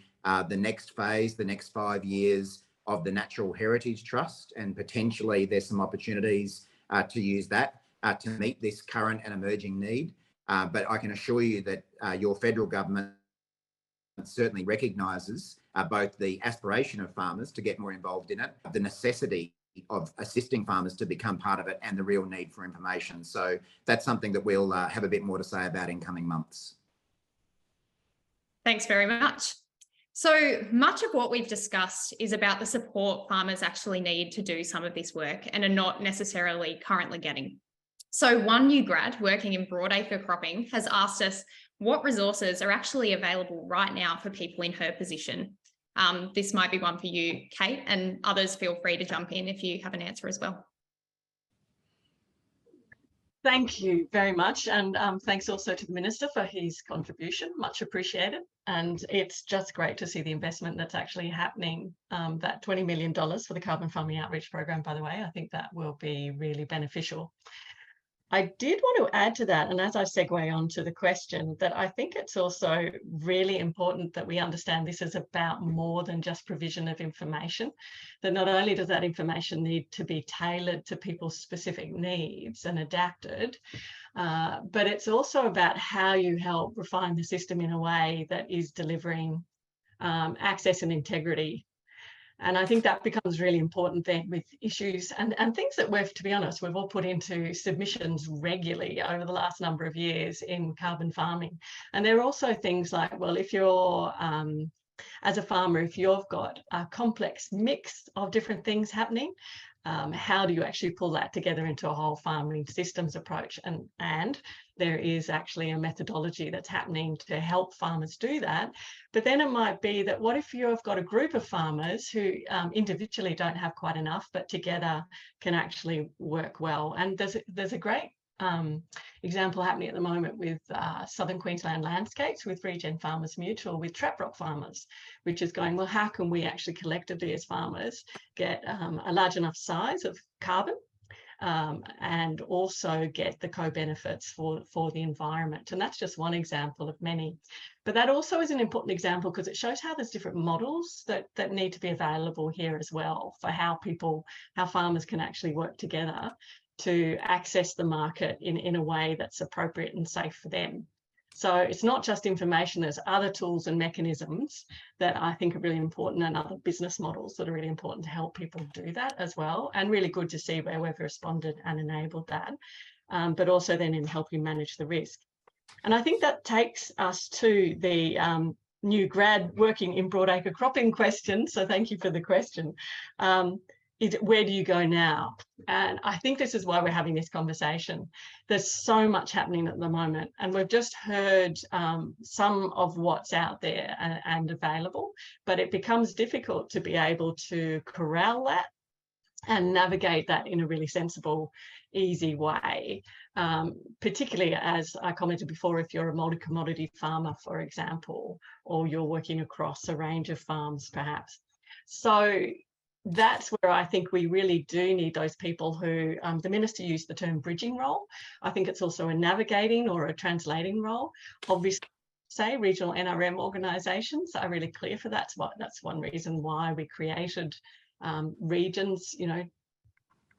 the next phase, the next 5 years of the Natural Heritage Trust, and potentially there's some opportunities to use that to meet this current and emerging need. But I can assure you that your federal government certainly recognises both the aspiration of farmers to get more involved in it, the necessity of assisting farmers to become part of it, and the real need for information. So that's something that we'll have a bit more to say about in coming months. Thanks very much. So much of what we've discussed is about the support farmers actually need to do some of this work and are not necessarily currently getting. So one new grad working in broadacre cropping has asked us what resources are actually available right now for people in her position. This might be one for you, Kate, and others feel free to jump in if you have an answer as well. Thank you very much. And thanks also to the Minister for his contribution, much appreciated. And it's just great to see the investment that's actually happening, that $20 million for the Carbon Farming Outreach Program, by the way. I think that will be really beneficial. I did want to add to that, and as I segue on to the question, that I think it's also really important that we understand this is about more than just provision of information, that not only does that information need to be tailored to people's specific needs and adapted, but it's also about how you help refine the system in a way that is delivering access and integrity. And I think that becomes really important then with issues and things that we've, to be honest, we've all put into submissions regularly over the last number of years in carbon farming. And there are also things like, well, if you're, as a farmer, if you've got a complex mix of different things happening, how do you actually pull that together into a whole farming systems approach? And there is actually a methodology that's happening to help farmers do that. But then it might be that what if you've got a group of farmers who individually don't have quite enough, but together can actually work well? And there's a great example happening at the moment with Southern Queensland Landscapes, with Regen Farmers Mutual, with trap rock farmers, which is going, well, how can we actually collectively as farmers get a large enough size of carbon and also get the co-benefits for the environment? And that's just one example of many. But that also is an important example because it shows how there's different models that need to be available here as well for how farmers can actually work together to access the market in a way that's appropriate and safe for them. So it's not just information, there's other tools and mechanisms that I think are really important, and other business models that are really important to help people do that as well. And really good to see where we've responded and enabled that, but also then in helping manage the risk. And I think that takes us to the new grad working in broadacre cropping question. So thank you for the question. Where do you go now? And I think this is why we're having this conversation. There's so much happening at the moment, and we've just heard some of what's out there and available, but it becomes difficult to be able to corral that and navigate that in a really sensible, easy way, particularly, as I commented before, if you're a multi-commodity farmer, for example, or you're working across a range of farms, perhaps. So that's where I think we really do need those people who, the Minister used the term bridging role. I think it's also a navigating or a translating role. Obviously, say regional NRM organisations are really clear for that. That's one reason why we created regions, you know,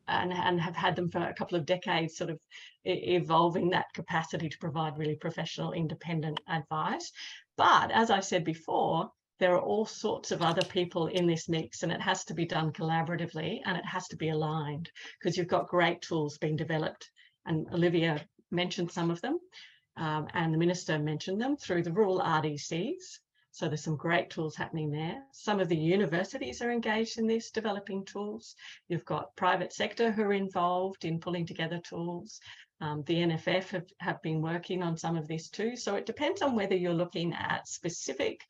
and have had them for a couple of decades, sort of evolving that capacity to provide really professional, independent advice. But as I said before, there are all sorts of other people in this mix, and it has to be done collaboratively, and it has to be aligned, because you've got great tools being developed, and Olivia mentioned some of them, and the Minister mentioned them through the rural RDCs. So there's some great tools happening there. Some of the universities are engaged in this, developing tools. You've got private sector who are involved in pulling together tools. The NFF have been working on some of this too. So it depends on whether you're looking at specific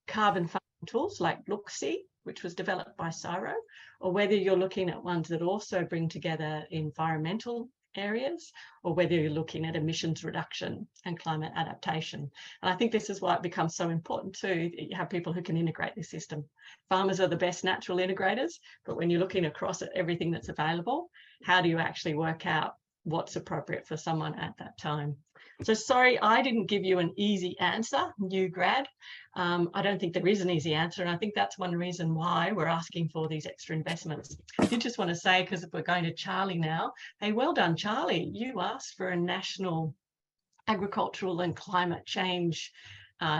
carbon farming tools like Look-See, which was developed by CSIRO, or whether you're looking at ones that also bring together environmental areas, or whether you're looking at emissions reduction and climate adaptation. And I think this is why it becomes so important too, that you have people who can integrate this system. Farmers are the best natural integrators, but when you're looking across at everything that's available, how do you actually work out what's appropriate for someone at that time? So sorry, I didn't give you an easy answer, new grad. I don't think there is an easy answer, and I think that's one reason why we're asking for these extra investments. I did just want to say, because if we're going to Charlie now, hey, well done, Charlie. You asked for a national agricultural and climate change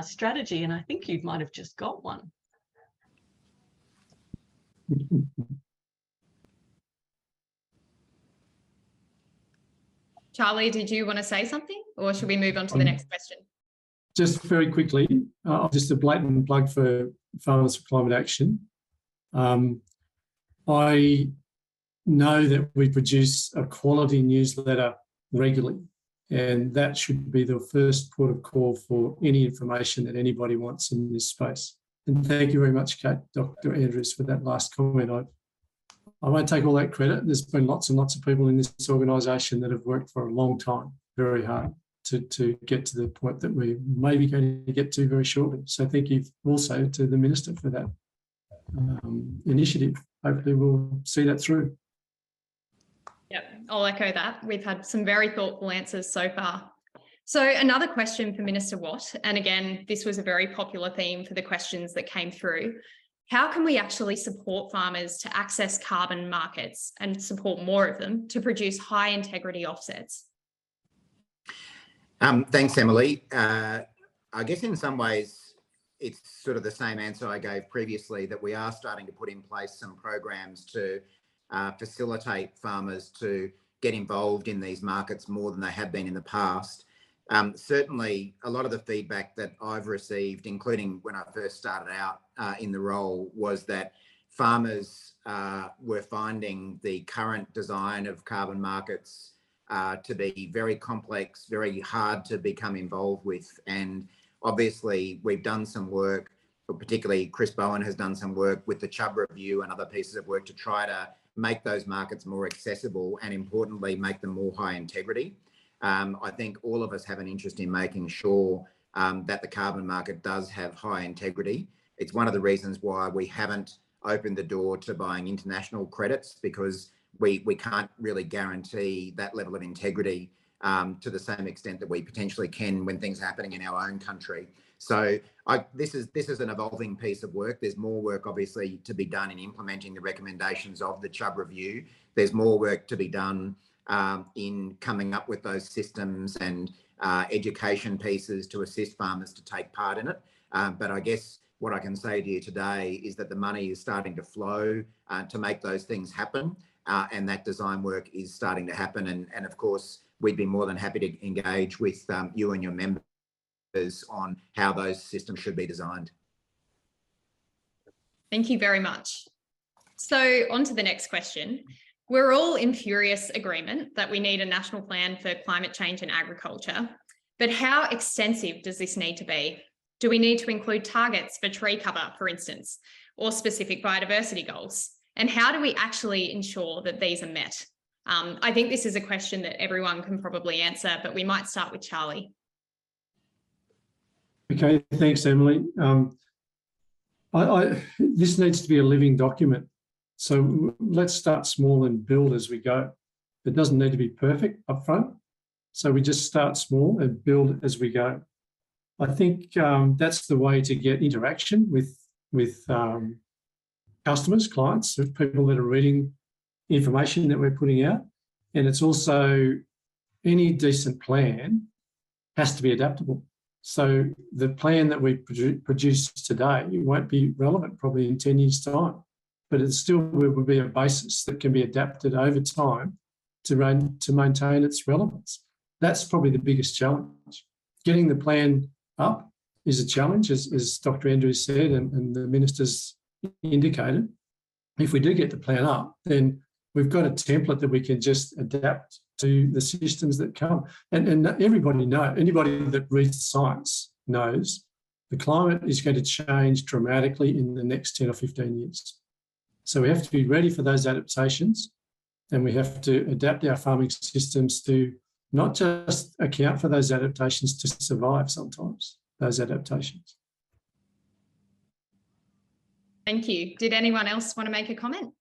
strategy, and I think you might have just got one. Charlie, did you want to say something, or should we move on to the next question? Just very quickly, just a blatant plug for Farmers for Climate Action. I know that we produce a quality newsletter regularly, and that should be the first port of call for any information that anybody wants in this space. And thank you very much, Kate, Dr. Andrews, for that last comment. I won't take all that credit. There's been lots and lots of people in this organisation that have worked for a long time, very hard, to get to the point that we may be going to get to very shortly. So thank you also to the Minister for that initiative. Hopefully we'll see that through. Yep, I'll echo that. We've had some very thoughtful answers so far. So another question for Minister Watt, and again, this was a very popular theme for the questions that came through. How can we actually support farmers to access carbon markets and support more of them to produce high integrity offsets? Thanks, Emily. I guess in some ways, it's sort of the same answer I gave previously, that we are starting to put in place some programs to facilitate farmers to get involved in these markets more than they have been in the past. Certainly, a lot of the feedback that I've received, including when I first started out in the role, was that farmers were finding the current design of carbon markets to be very complex, very hard to become involved with. And obviously, we've done some work, but particularly Chris Bowen has done some work with the Chubb Review and other pieces of work to try to make those markets more accessible and, importantly, make them more high integrity. I think all of us have an interest in making sure that the carbon market does have high integrity. It's one of the reasons why we haven't opened the door to buying international credits, because we can't really guarantee that level of integrity to the same extent that we potentially can when things are happening in our own country. So this is an evolving piece of work. There's more work, obviously, to be done in implementing the recommendations of the Chubb Review. There's more work to be done in coming up with those systems and education pieces to assist farmers to take part in it. But I guess what I can say to you today is that the money is starting to flow to make those things happen, and that design work is starting to happen. And of course, we'd be more than happy to engage with you and your members on how those systems should be designed. Thank you very much. So on to the next question. We're all in furious agreement that we need a national plan for climate change and agriculture, but how extensive does this need to be? Do we need to include targets for tree cover, for instance, or specific biodiversity goals? And how do we actually ensure that these are met? I think this is a question that everyone can probably answer, but we might start with Charlie. Okay, thanks, Emily. This needs to be a living document. So let's start small and build as we go. It doesn't need to be perfect up front. So we just start small and build as we go. I think that's the way to get interaction with customers, clients, people that are reading information that we're putting out. And it's also, any decent plan has to be adaptable. So the plan that we produce today won't be relevant probably in 10 years' time, but it still will be a basis that can be adapted over time to maintain its relevance. That's probably the biggest challenge. Getting the plan up is a challenge, as Dr. Andrews said and the ministers indicated. If we do get the plan up, then we've got a template that we can just adapt to the systems that come. And everybody knows, anybody that reads science knows the climate is going to change dramatically in the next 10 or 15 years. So we have to be ready for those adaptations, and we have to adapt our farming systems to not just account for those adaptations, to survive sometimes those adaptations. Thank you. Did anyone else want to make a comment?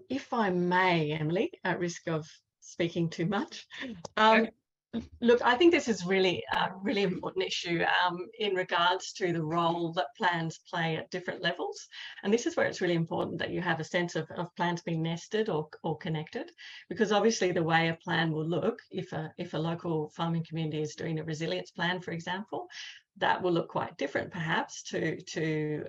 If I may, Emily, at risk of speaking too much. Look, I think this is really a really important issue in regards to the role that plans play at different levels. And this is where it's really important that you have a sense of plans being nested or connected, because obviously the way a plan will look, if a local farming community is doing a resilience plan, for example, that will look quite different perhaps to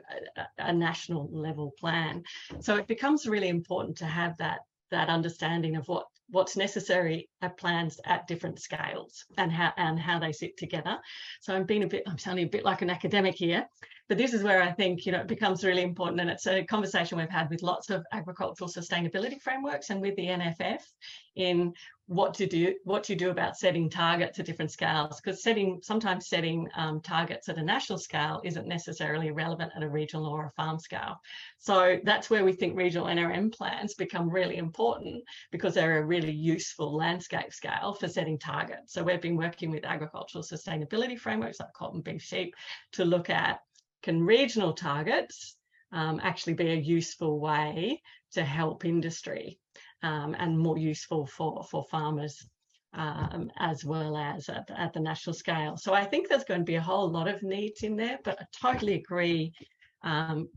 a national level plan. So it becomes really important to have that understanding of what's necessary at plans at different scales and how they sit together. So I'm sounding a bit like an academic here, but this is where I think, it becomes really important, and it's a conversation we've had with lots of agricultural sustainability frameworks and with the NFF in what you do about setting targets at different scales, because sometimes setting targets at a national scale isn't necessarily relevant at a regional or a farm scale. So that's where we think regional NRM plans become really important, because they're a really useful landscape scale for setting targets. So we've been working with agricultural sustainability frameworks like cotton, beef, sheep to look at, can regional targets actually be a useful way to help industry and more useful for farmers as well as at the national scale. So I think there's going to be a whole lot of needs in there, but I totally agree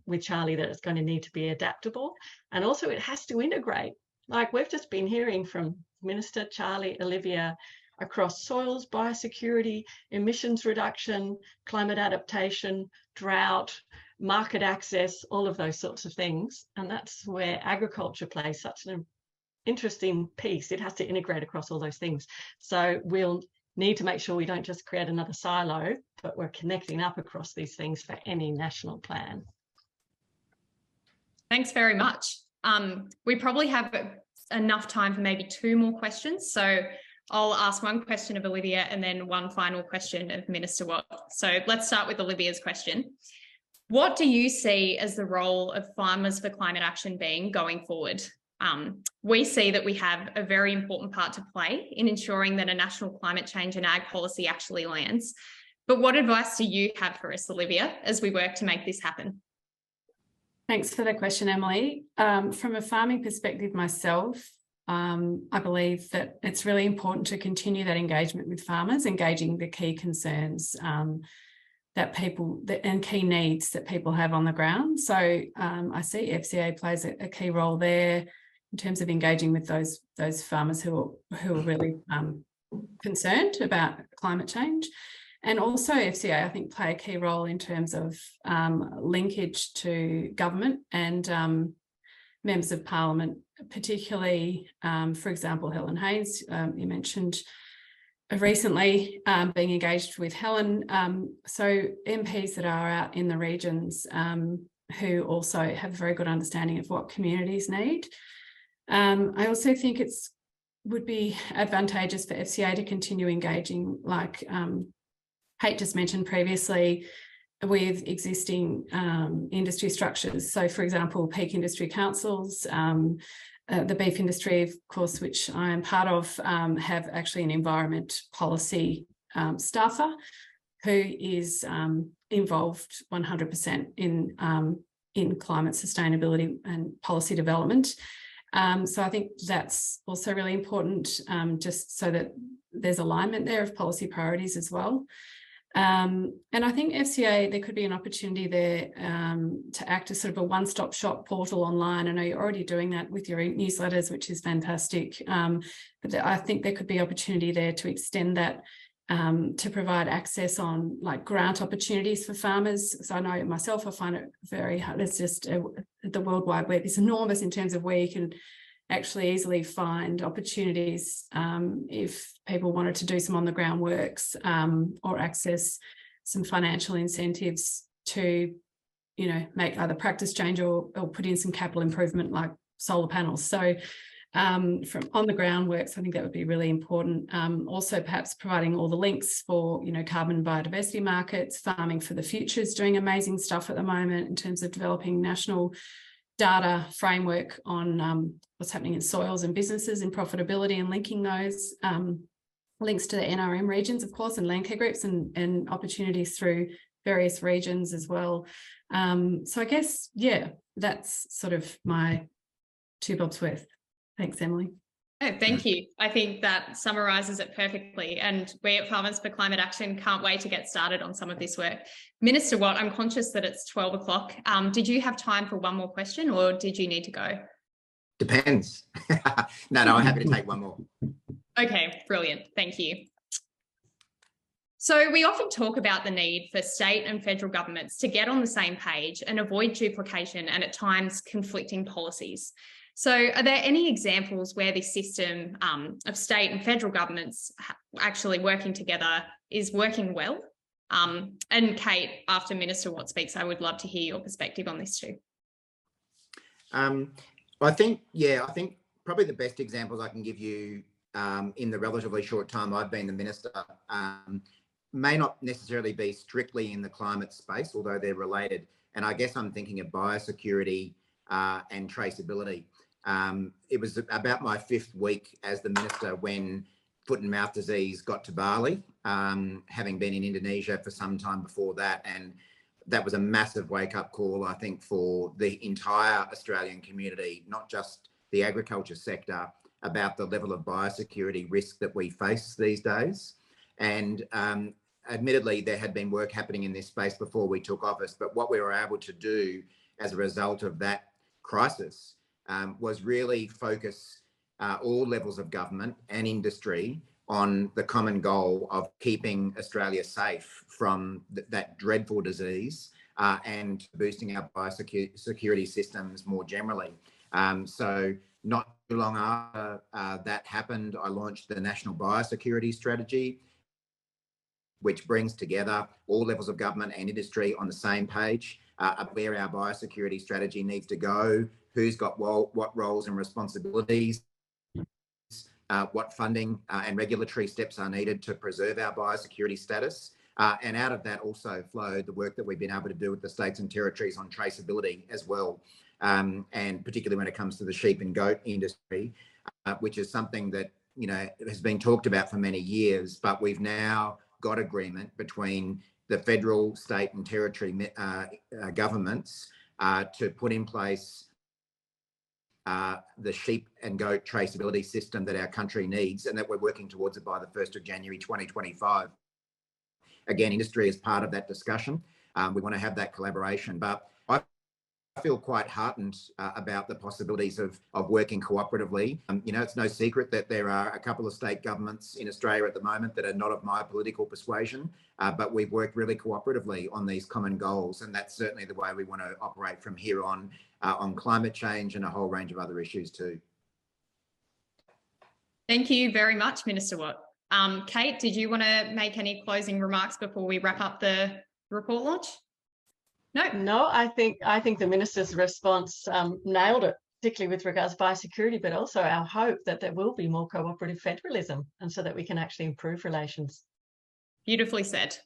with Charlie that it's going to need to be adaptable, and also it has to integrate. Like we've just been hearing from Minister Charlie, Olivia, across soils, biosecurity, emissions reduction, climate adaptation, drought, market access, all of those sorts of things. And that's where agriculture plays such an interesting piece. It has to integrate across all those things. So we'll need to make sure we don't just create another silo, but we're connecting up across these things for any national plan. Thanks very much. We probably have enough time for maybe 2 more questions. So I'll ask one question of Olivia and then one final question of Minister Watt. So let's start with Olivia's question. What do you see as the role of Farmers for Climate Action being going forward? We see that we have a very important part to play in ensuring that a national climate change and ag policy actually lands. But what advice do you have for us, Olivia, as we work to make this happen? Thanks for the question, Emily. From a farming perspective myself, I believe that it's really important to continue that engagement with farmers, engaging the key concerns and key needs that people have on the ground. So I see FCA plays a key role there in terms of engaging with those farmers who are really concerned about climate change. And also FCA, I think, play a key role in terms of linkage to government and members of Parliament, particularly, for example, Helen Hayes, you mentioned recently being engaged with Helen. So MPs that are out in the regions who also have a very good understanding of what communities need. I also think would be advantageous for FCA to continue engaging, like Kate just mentioned previously, with existing industry structures. So, for example, peak industry councils, the beef industry, of course, which I am part of, have actually an environment policy staffer who is involved 100% in climate sustainability and policy development. So I think that's also really important, just so that there's alignment there of policy priorities as well. And I think FCA, there could be an opportunity there to act as sort of a one-stop shop portal online. I know you're already doing that with your newsletters, which is fantastic. But I think there could be opportunity there to extend that to provide access on like grant opportunities for farmers. So I know myself, I find it very hard. It's just the World Wide Web is enormous in terms of where you can actually easily find opportunities if people wanted to do some on the ground works or access some financial incentives to, make either practice change or put in some capital improvement like solar panels. So from on the ground works. I think that would be really important. Also, perhaps providing all the links for, carbon biodiversity markets. Farming for the Future is doing amazing stuff at the moment in terms of developing national data framework on what's happening in soils and businesses and profitability, and linking those links to the NRM regions, of course, and land care groups, and opportunities through various regions as well. So I guess, yeah, that's sort of my 2 bobs worth. Thanks, Emily. Oh, thank you. I think that summarises it perfectly. And we at Farmers for Climate Action can't wait to get started on some of this work. Minister Watt, I'm conscious that it's 12 o'clock. Did you have time for one more question, or did you need to go? Depends. No, I'm happy to take one more. Okay, brilliant. Thank you. So we often talk about the need for state and federal governments to get on the same page and avoid duplication and at times conflicting policies. So are there any examples where this system of state and federal governments actually working together is working well? And Kate, after Minister Watt speaks, I would love to hear your perspective on this too. I think probably the best examples I can give you in the relatively short time I've been the minister may not necessarily be strictly in the climate space, although they're related. And I guess I'm thinking of biosecurity and traceability. It was about my 5th week as the minister when foot and mouth disease got to Bali, having been in Indonesia for some time before that. And that was a massive wake-up call, I think, for the entire Australian community, not just the agriculture sector, about the level of biosecurity risk that we face these days. And admittedly, there had been work happening in this space before we took office, but what we were able to do as a result of that crisis was really focus all levels of government and industry on the common goal of keeping Australia safe from that dreadful disease and boosting our biosecurity systems more generally. So not too long after that happened, I launched the National Biosecurity Strategy, which brings together all levels of government and industry on the same page where our biosecurity strategy needs to go, who's got what roles and responsibilities, what funding and regulatory steps are needed to preserve our biosecurity status. And out of that also flowed the work that we've been able to do with the states and territories on traceability as well. And particularly when it comes to the sheep and goat industry, which is something that, has been talked about for many years, but we've now got agreement between the federal, state and territory governments to put in place the sheep and goat traceability system that our country needs, and that we're working towards it by the 1st of January 2025. Again, industry is part of that discussion. We want to have that collaboration, but I feel quite heartened about the possibilities of working cooperatively. It's no secret that there are a couple of state governments in Australia at the moment that are not of my political persuasion, but we've worked really cooperatively on these common goals, and that's certainly the way we want to operate from here on climate change and a whole range of other issues too. Thank you very much, Minister Watt. Kate, did you want to make any closing remarks before we wrap up the report launch? No, I think the minister's response nailed it, particularly with regards to biosecurity, but also our hope that there will be more cooperative federalism, and so that we can actually improve relations. Beautifully said.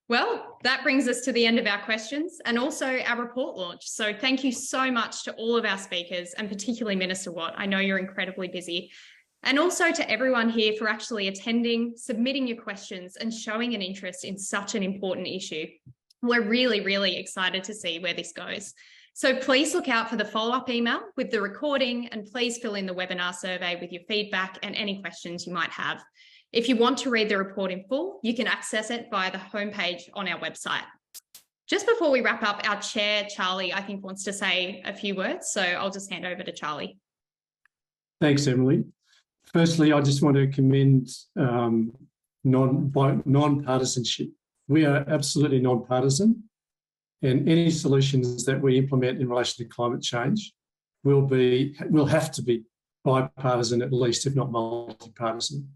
Well, that brings us to the end of our questions and also our report launch. So thank you so much to all of our speakers, and particularly Minister Watt. I know you're incredibly busy. And also to everyone here for actually attending, submitting your questions and showing an interest in such an important issue. We're really, really excited to see where this goes. So please look out for the follow-up email with the recording, and please fill in the webinar survey with your feedback and any questions you might have. If you want to read the report in full, you can access it via the homepage on our website. Just before we wrap up, our chair, Charlie, I think wants to say a few words, so I'll just hand over to Charlie. Thanks, Emily. Firstly, I just want to commend non-partisanship. We are absolutely non-partisan, and any solutions that we implement in relation to climate change will have to be bipartisan at least, if not multi-partisan.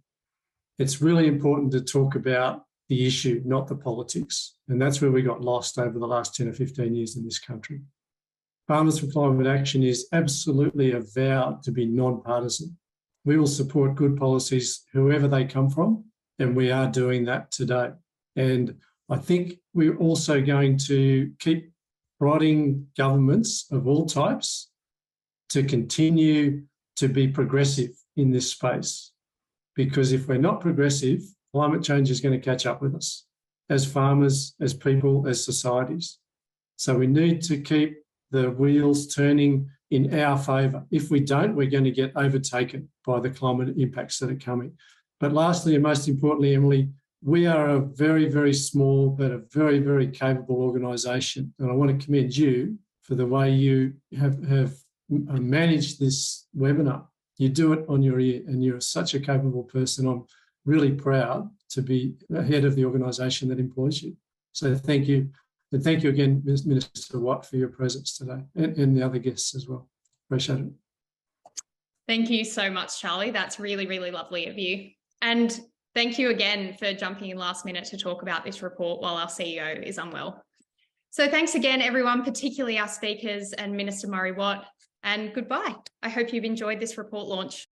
It's really important to talk about the issue, not the politics, and that's where we got lost over the last 10 or 15 years in this country. Farmers for Climate Action is absolutely a vow to be non-partisan. We will support good policies, whoever they come from, and we are doing that today. And I think we're also going to keep prodding governments of all types to continue to be progressive in this space. Because if we're not progressive, climate change is going to catch up with us as farmers, as people, as societies. So we need to keep the wheels turning in our favour. If we don't, we're going to get overtaken by the climate impacts that are coming. But lastly, and most importantly, Emily, we are a very, very small but a very, very capable organisation. And I want to commend you for the way you have managed this webinar. You do it on your ear, and you're such a capable person. I'm really proud to be head of the organisation that employs you. So thank you. And thank you again, Minister Watt, for your presence today, and the other guests as well. Appreciate it. Thank you so much, Charlie. That's really, really lovely of you. And thank you again for jumping in last minute to talk about this report while our CEO is unwell. So thanks again, everyone, particularly our speakers and Minister Murray Watt, and goodbye. I hope you've enjoyed this report launch.